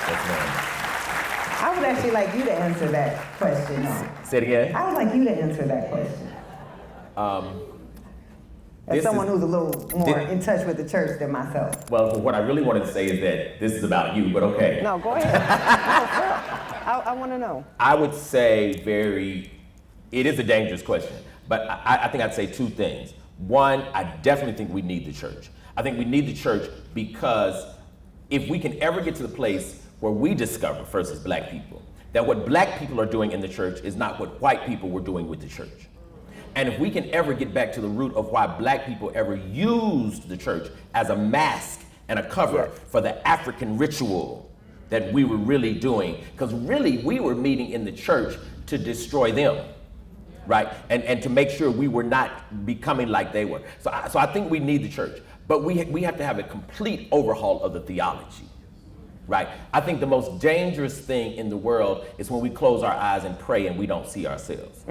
Yes, ma'am. I would actually like you to answer that question. Say it again. I would like you to answer that question. As someone who's a little more in touch with the church than myself. Well, what I really wanted to say is that this is about you, but okay. No, go ahead. No, I want to know. I would say it is a dangerous question, but I think I'd say two things. One, I definitely think we need the church. I think we need the church because if we can ever get to the place where we discover, first as Black people, that what Black people are doing in the church is not what white people were doing with the church. And if we can ever get back to the root of why Black people ever used the church as a mask and a cover for the African ritual that we were really doing, because really we were meeting in the church to destroy them, right? And to make sure we were not becoming like they were. So I think we need the church, but we have to have a complete overhaul of the theology, right? I think the most dangerous thing in the world is when we close our eyes and pray and we don't see ourselves.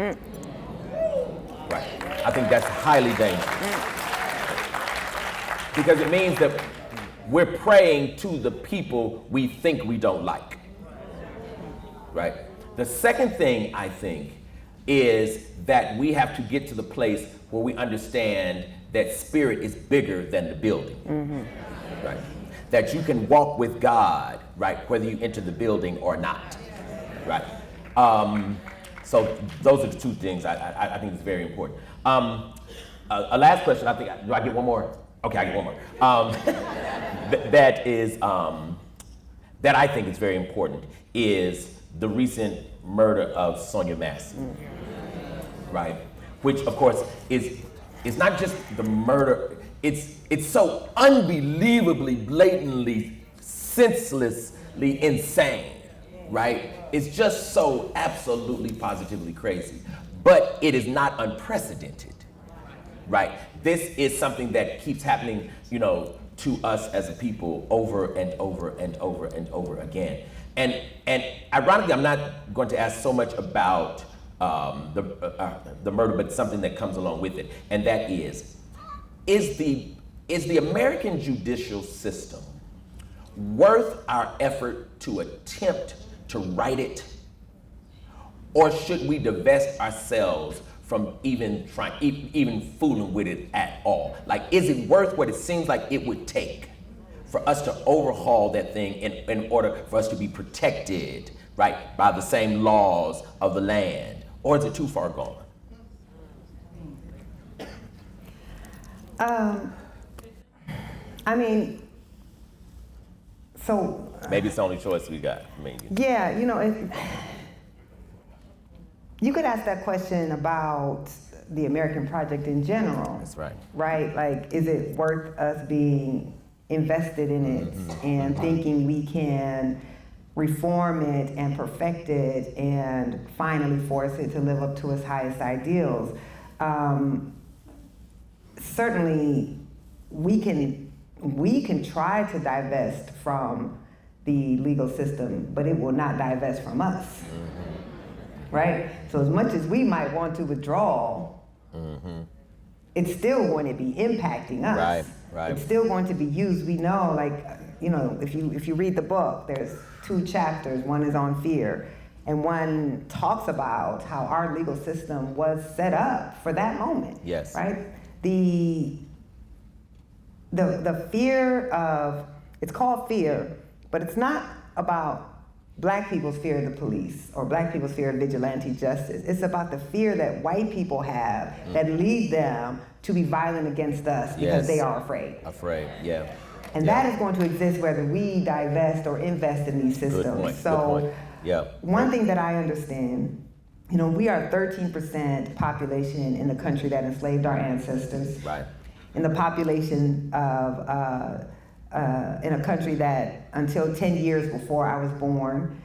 Right. I think that's highly dangerous. Because it means that we're praying to the people we think we don't like. Right? The second thing I think is that we have to get to the place where we understand that spirit is bigger than the building. Right? That you can walk with God, right, whether you enter the building or not. Right? So those are the two things I think is very important. A last question, I think, do I get one more? Okay, I get one more. That I think is very important is the recent murder of Sonia Massey, right? Which of course is not just the murder, it's so unbelievably, blatantly, senselessly insane, right? It's just so absolutely, positively crazy. But it is not unprecedented, right? This is something that keeps happening, to us as a people over and over and over and over again. And ironically, I'm not going to ask so much about the murder, but something that comes along with it. And that is the American judicial system worth our effort to attempt to right it? Or should we divest ourselves from even fooling with it at all? Like, is it worth what it seems like it would take for us to overhaul that thing in order for us to be protected, right, by the same laws of the land? Or is it too far gone? I mean, so... Maybe it's the only choice we got. Yeah, you could ask that question about the American project in general. That's right. Right? Like, is it worth us being invested in it and thinking we can reform it and perfect it and finally force it to live up to its highest ideals? Certainly, we can try to divest from the legal system, but it will not divest from us, right? So as much as we might want to withdraw, it's still going to be impacting us. Right. It's still going to be used. We know, if you read the book, there's 2 chapters. One is on fear, and one talks about how our legal system was set up for that moment. Yes. Right? The fear of, it's called fear, but it's not about Black people's fear of the police or Black people's fear of vigilante justice. It's about the fear that white people have that lead them to be violent against us because they are afraid. Afraid, yeah. And that is going to exist whether we divest or invest in these systems. Good point. So, good point. Yeah. One thing that I understand, we are 13% population in the country that enslaved our ancestors. Right. In the population of, in a country that until 10 years before I was born,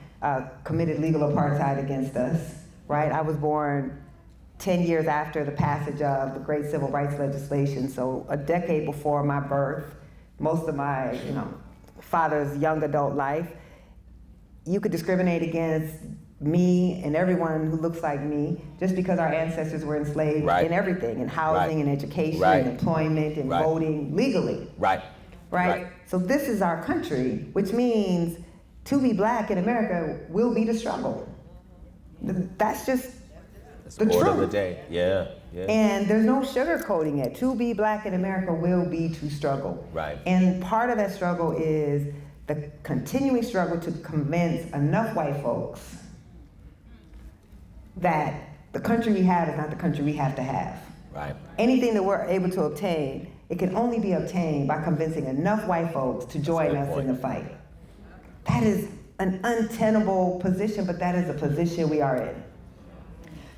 committed legal apartheid against us, right? I was born 10 years after the passage of the great civil rights legislation, so a decade before my birth, most of my, father's young adult life. You could discriminate against me and everyone who looks like me just because our ancestors were enslaved in everything, in housing, in education, in employment, in voting legally. Right? So this is our country, which means to be Black in America will be the struggle. That's just the truth. Of the day. Yeah. And there's no sugarcoating it. To be Black in America will be to struggle. Right. And part of that struggle is the continuing struggle to convince enough white folks that the country we have is not the country we have to have. Right. Anything that we're able to obtain, it can only be obtained by convincing enough white folks to join us in the fight. That is an untenable position, but that is the position we are in.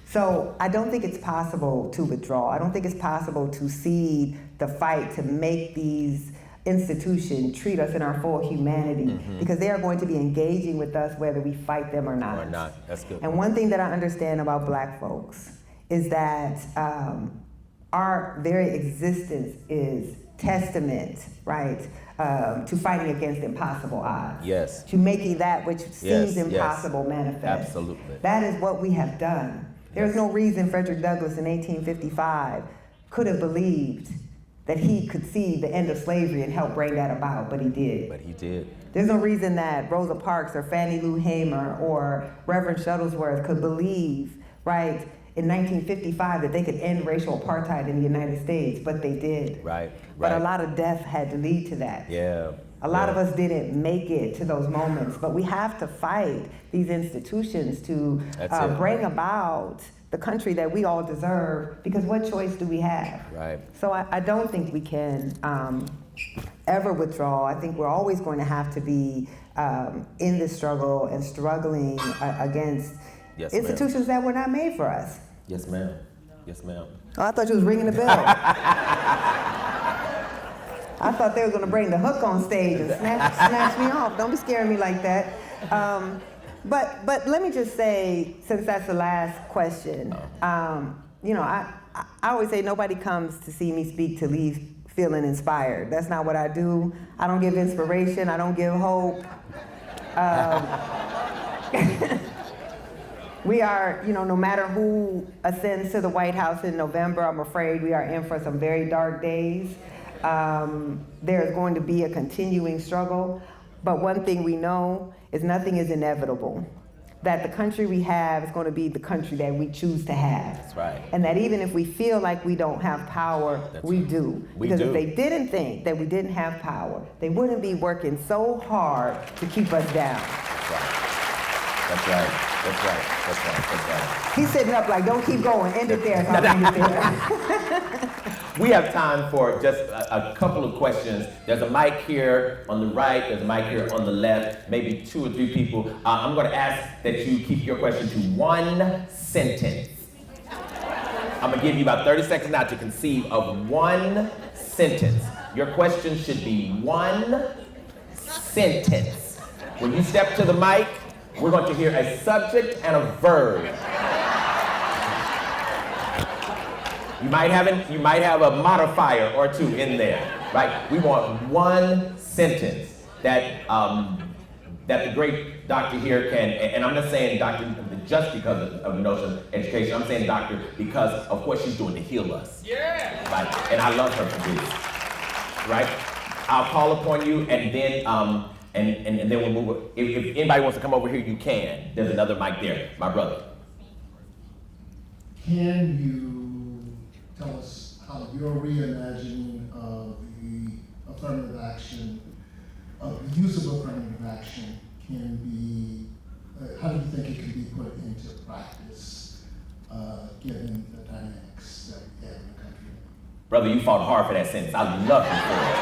So I don't think it's possible to withdraw. I don't think it's possible to cede the fight to make these institutions treat us in our full humanity, because they are going to be engaging with us whether we fight them or not. That's good. And one thing that I understand about Black folks is that our very existence is testament, right, to fighting against impossible odds. Yes. To making that which seems impossible manifest. Absolutely. That is what we have done. There's no reason Frederick Douglass in 1855 could have believed that he could see the end of slavery and help bring that about, but he did. There's no reason that Rosa Parks or Fannie Lou Hamer or Reverend Shuttlesworth could believe, right, in 1955 that they could end racial apartheid in the United States, but they did. But a lot of death had to lead to that. A lot of us didn't make it to those moments, but we have to fight these institutions to bring about the country that we all deserve, because what choice do we have? So I don't think we can ever withdraw. I think we're always going to have to be in this struggle and struggling against institutions that were not made for us. Yes, ma'am. Yes, ma'am. Oh, I thought you was ringing the bell. I thought they were going to bring the hook on stage and snatch me off. Don't be scaring me like that. But let me just say, since that's the last question, I always say nobody comes to see me speak to leave feeling inspired. That's not what I do. I don't give inspiration. I don't give hope. We are, no matter who ascends to the White House in November, I'm afraid we are in for some very dark days. There's going to be a continuing struggle, but one thing we know is nothing is inevitable. That the country we have is going to be the country that we choose to have. That's right. And that even if we feel like we don't have power, we do. Because if they didn't think that we didn't have power, they wouldn't be working so hard to keep us down. That's right. He's sitting up like, don't keep going, end it there. We have time for just a couple of questions. There's a mic here on the right, there's a mic here on the left, maybe 2 or 3 people. I'm going to ask that you keep your question to 1 sentence. I'm going to give you about 30 seconds now to conceive of 1 sentence. Your question should be 1 sentence. When you step to the mic, we're going to hear a subject and a verb. You might have a modifier or 2 in there, right? We want 1 sentence that the great doctor here can, and I'm not saying doctor just because of the notion of education. I'm saying doctor because of what she's doing to heal us. Yeah. Right? And I love her for this. Right? I'll call upon you, and And then we'll move. If anybody wants to come over here, you can. There's another mic there, my brother. Can you tell us how your reimagining of the affirmative action, of the use of affirmative action can be, how do you think it can be put into practice, given the dynamics that we have in the country? Brother, you fought hard for that sentence. I love you for it.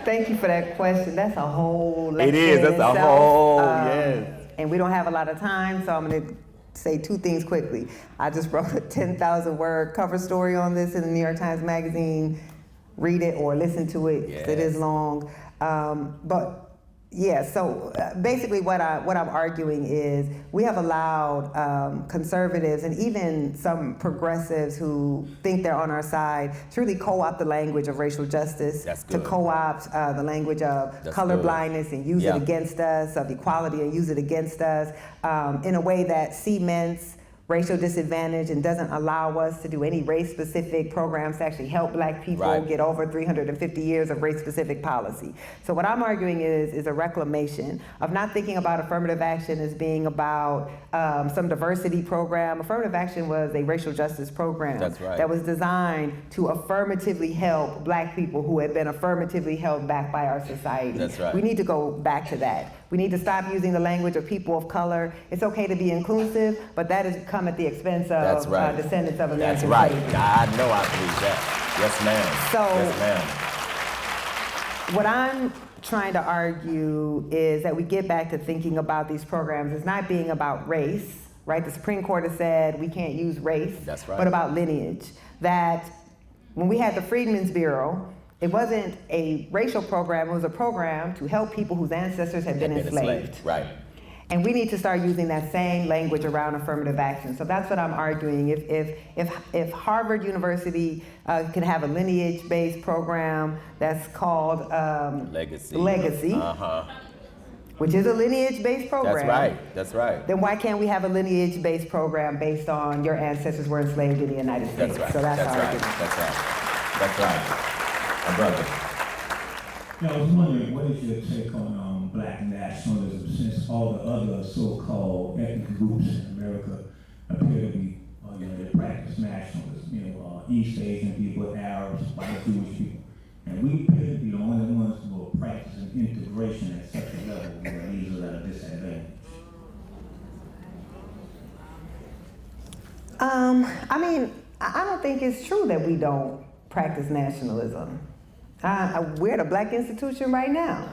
Thank you for that question. That's a whole lecture It is, that's in a itself. whole, yes. And we don't have a lot of time, so I'm gonna say two things quickly. I just wrote a 10,000 word cover story on this in the New York Times Magazine. Read it or listen to it, 'cause it is long. But yeah, so basically what I'm arguing is we have allowed conservatives and even some progressives who think they're on our side to really co-opt the language of racial justice, to co-opt the language of color blindness and use it against us, of equality and use it against us, in a way that cements racial disadvantage and doesn't allow us to do any race-specific programs to actually help black people get over 350 years of race-specific policy. So what I'm arguing is a reclamation of not thinking about affirmative action as being about some diversity program. Affirmative action was a racial justice program that was designed to affirmatively help black people who had been affirmatively held back by our society. We need to go back to that. We need to stop using the language of people of color. It's okay to be inclusive, but that has come at the expense of descendants of American slaves. I know I believe that. Yes, ma'am. So, yes, ma'am. What I'm trying to argue is that we get back to thinking about these programs as not being about race, right? The Supreme Court has said we can't use race, but about lineage. That when we had the Freedmen's Bureau, it wasn't a racial program, it was a program to help people whose ancestors had been enslaved. Right. And we need to start using that same language around affirmative action. So that's what I'm arguing. If Harvard University can have a lineage-based program that's called Legacy, which is a lineage-based program. That's right. Then why can't we have a lineage-based program based on your ancestors were enslaved in the United States? So that's our argument. That's right. My brother. Now, I was wondering, what is your take on black nationalism, since all the other so-called ethnic groups in America appear to be, they practice nationalism, East Asian people, Arabs, white Jewish people. And we appear to be the only ones who are practicing integration at such a level where these are at a disadvantage. I mean, I don't think it's true that we don't practice nationalism. We're at a black institution right now,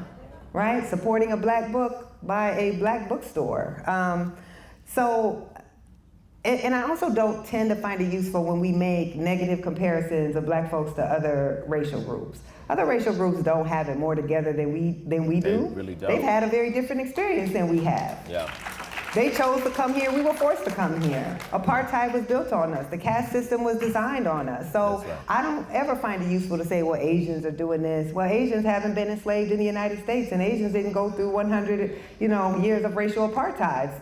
right? Supporting a black book by a black bookstore. And I also don't tend to find it useful when we make negative comparisons of black folks to other racial groups. Other racial groups don't have it more together than we do. They really don't. They've had a very different experience than we have. Yeah. They chose to come here, we were forced to come here. Apartheid was built on us. The caste system was designed on us. So I don't ever find it useful to say, well, Asians are doing this. Well, Asians haven't been enslaved in the United States, and Asians didn't go through 100 years of racial apartheid.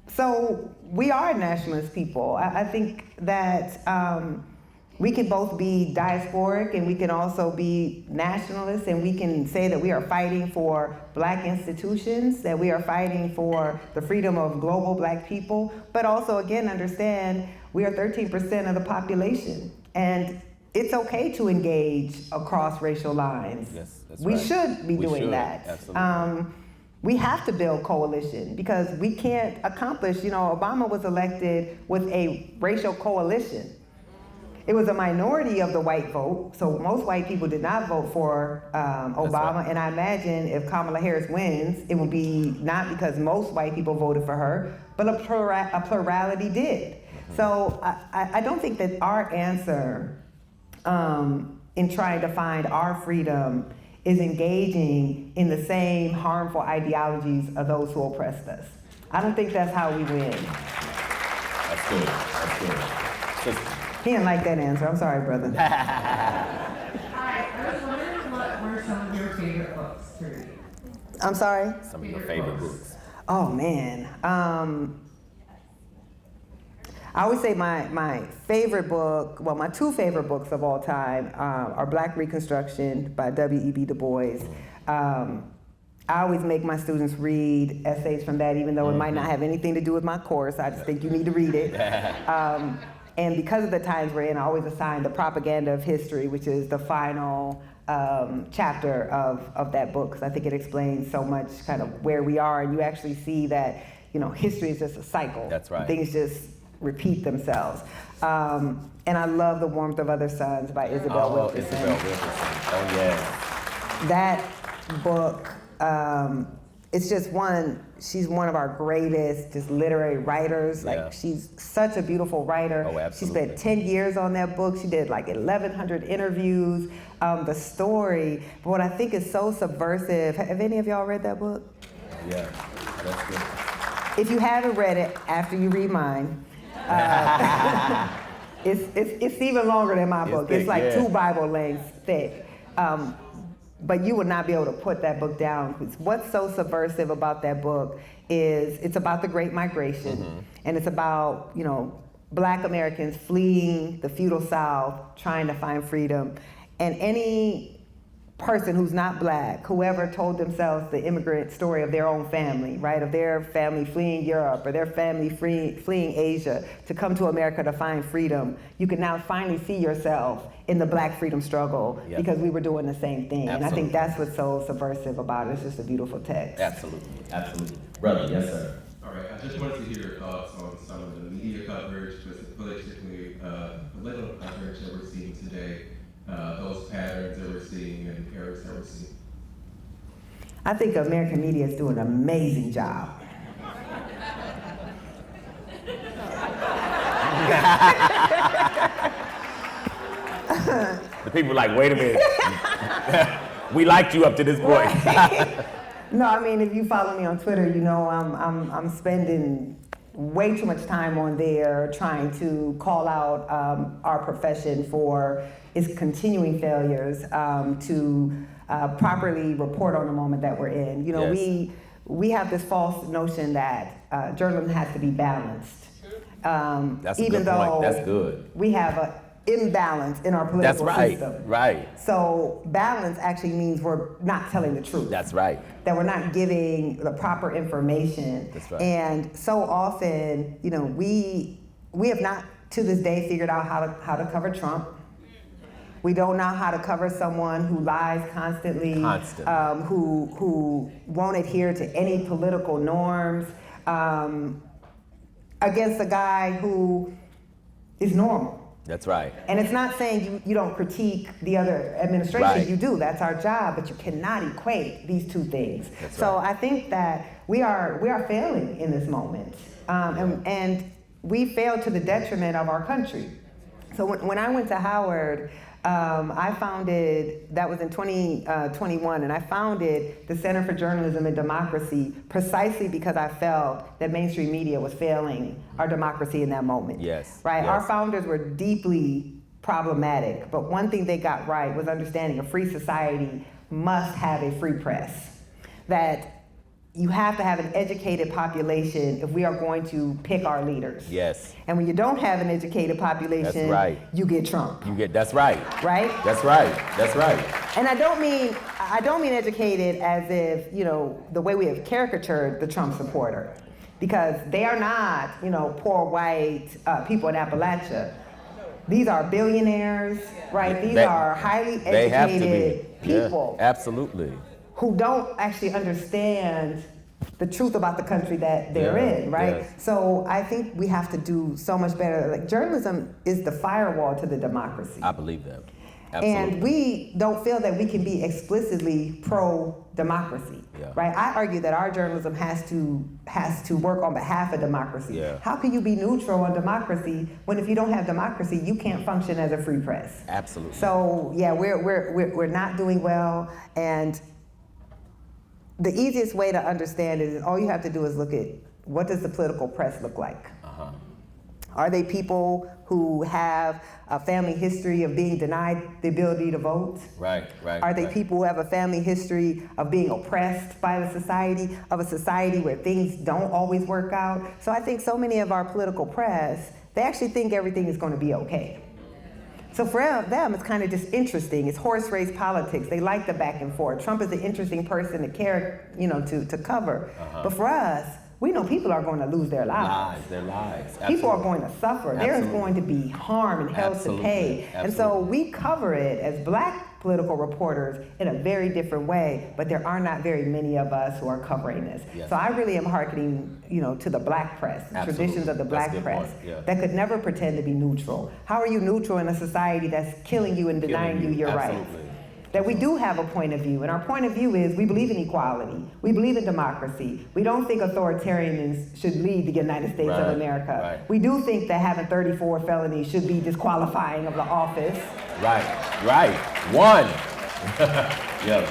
So we are nationalist people. I think that we can both be diasporic and we can also be nationalists, and we can say that we are fighting for black institutions, that we are fighting for the freedom of global black people, but also, again, understand we are 13% of the population. And it's okay to engage across racial lines. Yes, that's we right. should be doing that. Absolutely. We have to build coalition because we can't accomplish, Obama was elected with a racial coalition. It was a minority of the white vote, so most white people did not vote for Obama, and I imagine if Kamala Harris wins, it will be not because most white people voted for her, but a plurality did. So I don't think that our answer in trying to find our freedom is engaging in the same harmful ideologies of those who oppressed us. I don't think that's how we win. That's good. That's good. He didn't like that answer. I'm sorry, brother. Hi, I was wondering what were some of your favorite books to read? I'm sorry? Some of your favorite books. Oh, man. I always say my favorite book, well, my two favorite books of all time are Black Reconstruction by W.E.B. Du Bois. I always make my students read essays from that, even though it might not have anything to do with my course. I just think you need to read it. And because of the times we're in, I always assign the propaganda of history, which is the final chapter of that book, because I think it explains so much kind of where we are, and you actually see that, you know, history is just a cycle. That's right. Things just repeat themselves. And I love The Warmth of Other Suns by Isabel Wilkerson. Isabel Wilkerson. Oh, yeah. That book, it's just she's one of our greatest just literary writers. Like, she's such a beautiful writer. Oh, absolutely. She spent 10 years on that book. She did like 1,100 interviews. The story, but what I think is so subversive, have any of y'all read that book? Yeah, that's good. If you haven't read it after you read mine, it's even longer than my book. Thick, it's like yeah. 2 Bible lengths thick. But you would not be able to put that book down. What's so subversive about that book is it's about the Great Migration, and it's about, you know, Black Americans fleeing the feudal South, trying to find freedom. And any person who's not Black, whoever told themselves the immigrant story of their own family, right, of their family fleeing Europe or their family fleeing Asia to come to America to find freedom, you can now finally see yourself in the Black freedom struggle because we were doing the same thing. Absolutely. And I think that's what's so subversive about it. It's just a beautiful text. Absolutely, absolutely. Brother, yes, sir. All right, I just wanted to hear your thoughts on some of the media coverage, politically, political coverage that we're seeing today, those patterns that we're seeing and errors that we're seeing. I think American media is doing an amazing job. The people are like, wait a minute. We liked you up to this point. No, I mean, if you follow me on Twitter, you know I'm spending way too much time on there trying to call out our profession for its continuing failures to properly report on the moment that we're in. You know, we have this false notion that journalism has to be balanced. That's a even good though point. That's good. We have an imbalance in our political system. Right. So balance actually means we're not telling the truth. That's right. That we're not giving the proper information. That's right. And so often, you know, we have not to this day figured out how to cover Trump. We don't know how to cover someone who lies constantly. Who won't adhere to any political norms, against a guy who is normal. That's right. And it's not saying you don't critique the other administration. Right. You do. That's our job. But you cannot equate these two things. That's so right. I think that we are failing in this moment, and we failed to the detriment of our country. So when I went to Howard, I founded, that was in 2021, and I founded the Center for Journalism and Democracy precisely because I felt that mainstream media was failing our democracy in that moment. Yes. Right? Yes. Our founders were deeply problematic, but one thing they got right was understanding a free society must have a free press. That you have to have an educated population if we are going to pick our leaders. Yes. And when you don't have an educated population, That's right. you get Trump. That's right. Right? That's right. That's right. And I don't mean educated as if, you know, the way we have caricatured the Trump supporter, because they are not, you know, poor white people in Appalachia. These are billionaires, right? These are highly educated people. Yeah, absolutely. Who don't actually understand the truth about the country that they're in, right? Yes. So I think we have to do so much better. Like, journalism is the firewall to the democracy. I believe that. Absolutely. And we don't feel that we can be explicitly pro-democracy, right? I argue that our journalism has to work on behalf of democracy. Yeah. How can you be neutral on democracy when if you don't have democracy, you can't function as a free press? Absolutely. So yeah, we're not doing well, and the easiest way to understand it is all you have to do is look at what does the political press look like. Are they people who have a family history of being denied the ability to vote? Right. Are they people who have a family history of being oppressed by the society, of a society where things don't always work out? So I think so many of our political press, they actually think everything is going to be okay. So for them, it's kind of just interesting. It's horse race politics. They like the back and forth. Trump is an interesting person to to cover. But for us, we know people are going to lose their lives. Their lives. People are going to suffer. There is Absolutely. going to be harm and hell to pay. And so we cover it as Black political reporters in a very different way, but there are not very many of us who are covering this. Yes. So I really am hearkening, to the Black press, the traditions of the Black press that could never pretend to be neutral. How are you neutral in a society that's killing you and denying you your rights? That we do have a point of view, and our point of view is we believe in equality, we believe in democracy, we don't think authoritarians should lead the United States of America. We do think that having 34 felonies should be disqualifying of the office. Right. One. Yeah.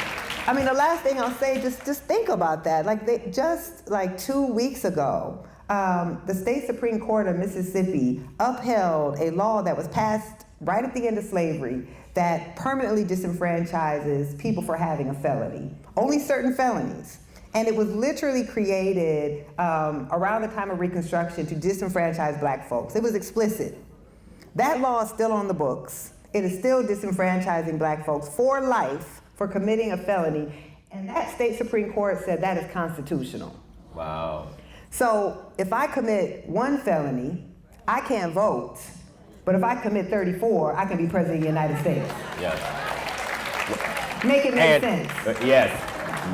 I mean, the last thing I'll say, just think about that. Just 2 weeks ago, the state Supreme Court of Mississippi upheld a law that was passed right at the end of slavery that permanently disenfranchises people for having a felony. Only certain felonies. And it was literally created around the time of Reconstruction to disenfranchise Black folks. It was explicit. That law is still on the books. It is still disenfranchising Black folks for life for committing a felony. And that state Supreme Court said that is constitutional. Wow. So if I commit one felony, I can't vote. But if I commit 34, I can be president of the United States. Yes. Make it make sense. Yes.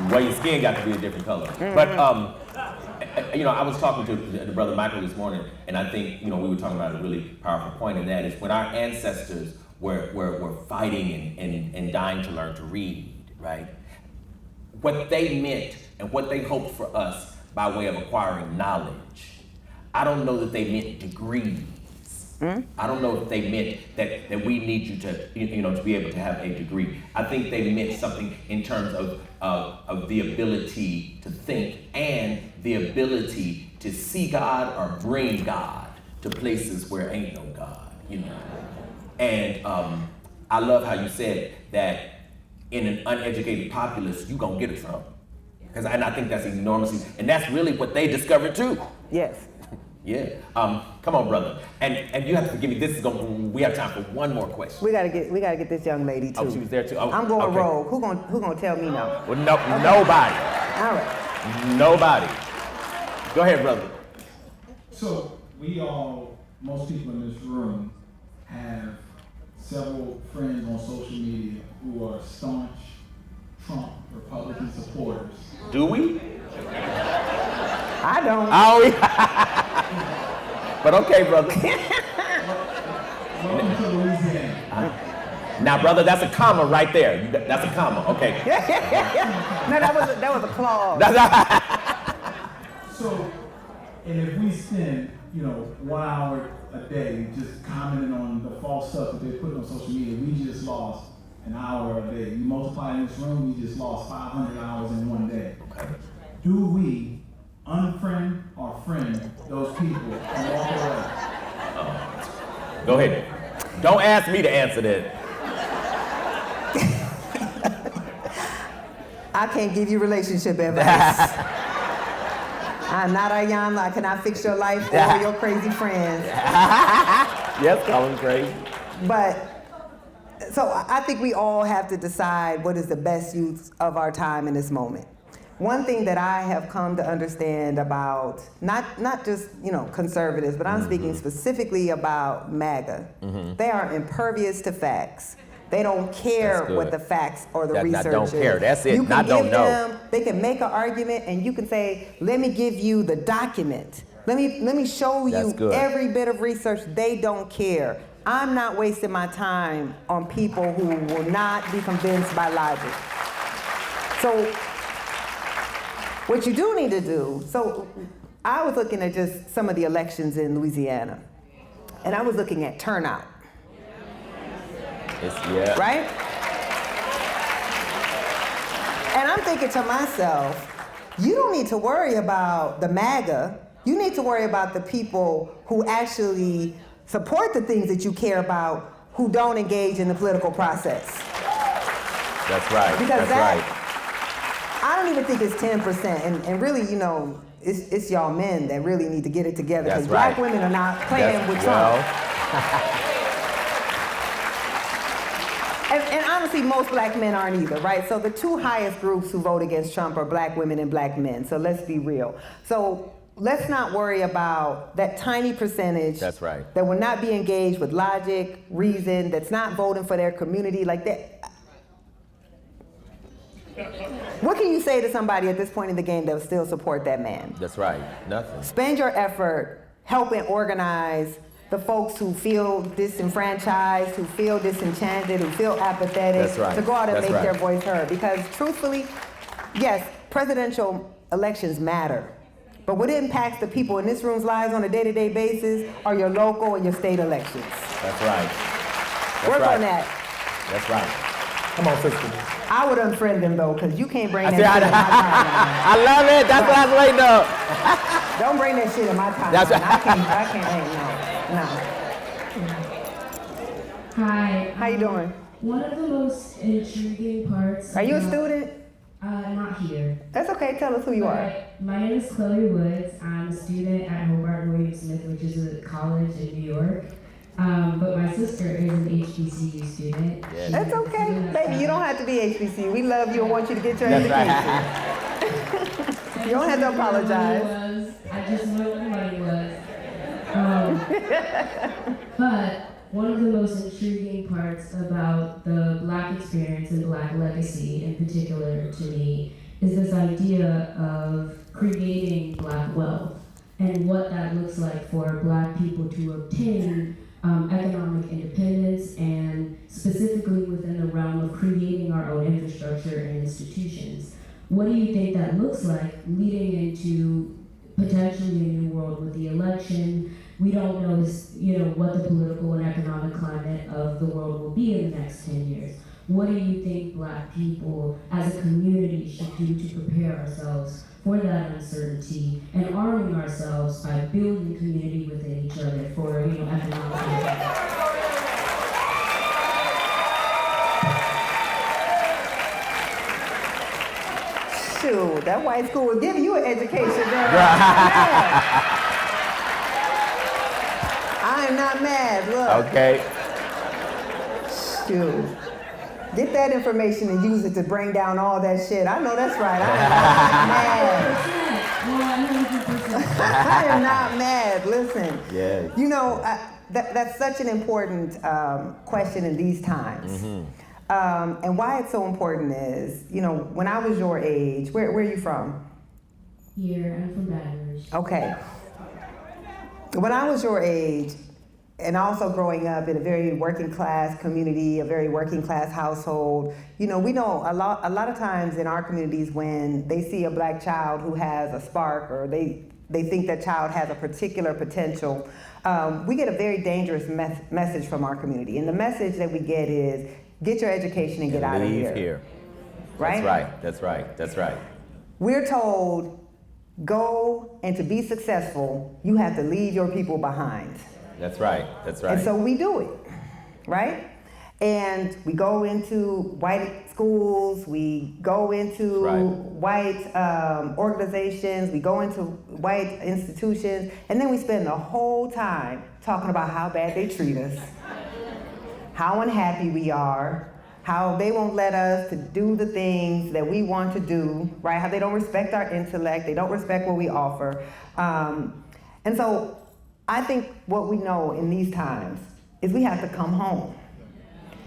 Well, your skin got to be a different color. But I was talking to the brother Michael this morning, and I think we were talking about a really powerful point, and that is when our ancestors were fighting and dying to learn to read, right? What they meant and what they hoped for us by way of acquiring knowledge, I don't know that they meant degrees. I don't know if they meant that we need you to to be able to have a degree. I think they meant something in terms of the ability to think and the ability to see God or bring God to places where ain't no God, And I love how you said that in an uneducated populace, you gonna get a Trump. And I think that's enormously, and that's really what they discovered too. Yes. Yeah. Come on, brother. And you have to forgive me. We have time for one more question. We gotta get this young lady too. Oh, she was there too. Oh, I'm going rogue. Who gonna tell me no? Well, nobody. All right. Nobody. Go ahead, brother. So most people in this room have several friends on social media who are staunch Trump Republican supporters. Do we? I don't. But okay, brother. Welcome to Louisiana. Now, brother, that's a comma right there. That's a comma. Okay. No, that was a clause. So, and if we spend 1 hour a day just commenting on the false stuff that they're putting on social media, we just lost an hour a day. You multiply in this room, we just lost 500 hours in one day. Okay. Do we unfriend or friend those people and walk away? Go ahead. Don't ask me to answer that. I can't give you relationship advice. I'm not Ayanla. I cannot fix your life or your crazy friends. Yes, call him crazy. But so I think we all have to decide what is the best use of our time in this moment. One thing that I have come to understand about not just conservatives, but I'm speaking specifically about MAGA. They are impervious to facts. They don't care what the facts or the research is. Don't care. That's it. You can don't give know. them. They can make an argument, and you can say, "Let me give you the document. Let me show you every bit of research." They don't care. I'm not wasting my time on people who will not be convinced by logic. So what you do need to do, so I was looking at just some of the elections in Louisiana, and I was looking at turnout. Right? And I'm thinking to myself, you don't need to worry about the MAGA. You need to worry about the people who actually support the things that you care about, who don't engage in the political process. That's right. Because I don't even think it's 10%. And really, it's y'all men that really need to get it together, because That's right. black women are not playing with Trump. And honestly, most black men aren't either, right? So the two highest groups who vote against Trump are black women and black men. So let's be real. So let's not worry about that tiny percentage. That's right. That will not be engaged with logic, reason, that's not voting for their community like that. What can you say to somebody at this point in the game that will still support that man? That's right. Nothing. Spend your effort helping organize the folks who feel disenfranchised, who feel disenchanted, who feel apathetic, That's right. to go out and That's make right. their voice heard. Because truthfully, yes, presidential elections matter. But what impacts the people in this room's lives on a day-to-day basis are your local and your state elections. That's right. Work on that. That's right. Come on, sister. I would unfriend them though, because you can't bring I that said, shit in my timeline. I love it. That's what I was waiting on. Don't bring that shit in my timeline. That's right. I can't, no. Hi. How you doing? One of the most intriguing parts. Are you a student? Not here. That's okay. Tell us who you are. My name is Chloe Woods. I'm a student at Hobart William Smith, which is a college in New York. But my sister is an HBCU student. Yes. That's okay, baby. You don't have to be HBCU. We love you and want you to get your That's education. I You don't have to apologize. I just knew what money was. But one of the most intriguing parts about the Black experience and Black legacy in particular to me is this idea of creating Black wealth and what that looks like for Black people to obtain economic independence, and specifically within the realm of creating our own infrastructure and institutions. What do you think that looks like leading into potentially a new world with the election? We don't know, what the political and economic climate of the world will be in the next 10 years. What do you think Black people as a community should do to prepare ourselves for that uncertainty and arming ourselves by building community within each other for, economic impact? Shoot, that white school was giving you an education, girl. I am not mad. Look. Okay. Shoot. Get that information and use it to bring down all that shit. I know that's right. I am not mad. Listen. Yes. That's such an important question in these times. Mm-hmm. And why it's so important is, when I was your age, where are you from? Here, I'm from Baton Rouge. Okay. When I was your age, and also growing up in a very working class community, a very working class household, we know a lot of times in our communities when they see a Black child who has a spark, or they think that child has a particular potential, we get a very dangerous message from our community. And the message that we get is, get your education and get out of here. Right? That's right. We're told, go, and to be successful, you have to leave your people behind. That's right. And so we do it, right? And we go into white schools, we go into white organizations, we go into white institutions, and then we spend the whole time talking about how bad they treat us, how unhappy we are, how they won't let us to do the things that we want to do, right? How they don't respect our intellect, they don't respect what we offer. And so I think what we know in these times is we have to come home.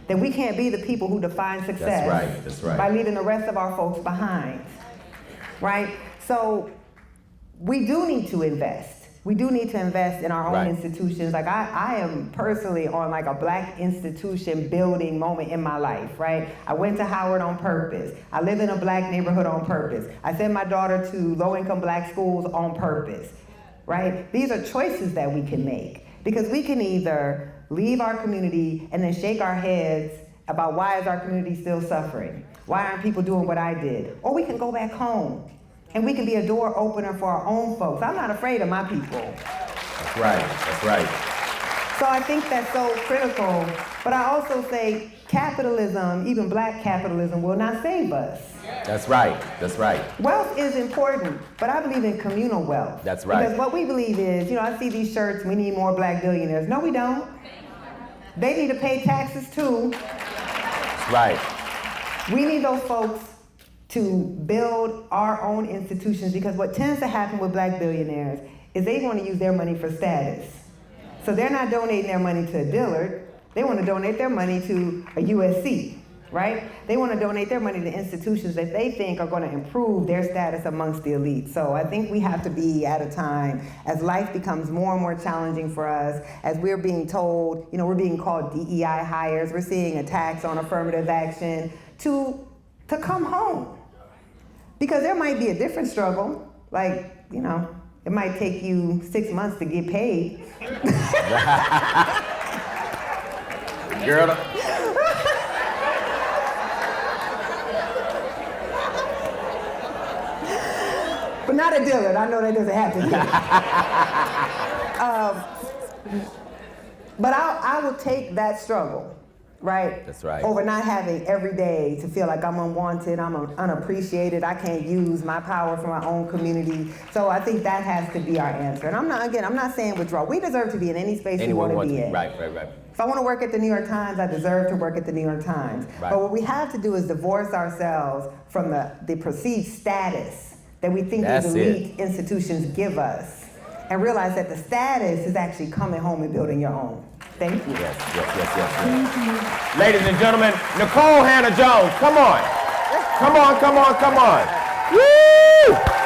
That we can't be the people who define success That's right. by leaving the rest of our folks behind, right? So we do need to invest. We do need to invest in our own institutions. Like I am personally on like a Black institution building moment in my life, right? I went to Howard on purpose. I live in a Black neighborhood on purpose. I send my daughter to low-income Black schools on purpose, right? These are choices that we can make, because we can either leave our community and then shake our heads about why is our community still suffering? Why aren't people doing what I did? Or we can go back home and we can be a door opener for our own folks. I'm not afraid of my people. That's right. So I think that's so critical. But I also say capitalism, even black capitalism, will not save us. That's right. That's right. Wealth is important, but I believe in communal wealth. That's right. Because what we believe is, I see these shirts, we need more black billionaires. No, we don't. They need to pay taxes too. That's right. We need those folks to build our own institutions, because what tends to happen with black billionaires is they want to use their money for status. So they're not donating their money to a Dillard. They want to donate their money to a USC, right? They want to donate their money to institutions that they think are going to improve their status amongst the elite. So I think we have to be at a time, as life becomes more and more challenging for us, as we're being told, we're being called DEI hires, we're seeing attacks on affirmative action, to come home. Because there might be a different struggle, like, it might take you 6 months to get paid. Girl. But not a Dillard. I know that doesn't happen here. But I will take that struggle, right? That's right. Over not having every day to feel like I'm unwanted, I'm unappreciated, I can't use my power for my own community. So I think that has to be our answer. And I'm not saying withdraw. We deserve to be in any space we want to be in. Right. If I want to work at the New York Times, I deserve to work at the New York Times. Right. But what we have to do is divorce ourselves from the perceived status that we think these elite institutions give us, and realize that the status is actually coming home and building your own. Thank you. Yes. Thank you. Ladies and gentlemen, Nikole Hannah-Jones, come on. Woo!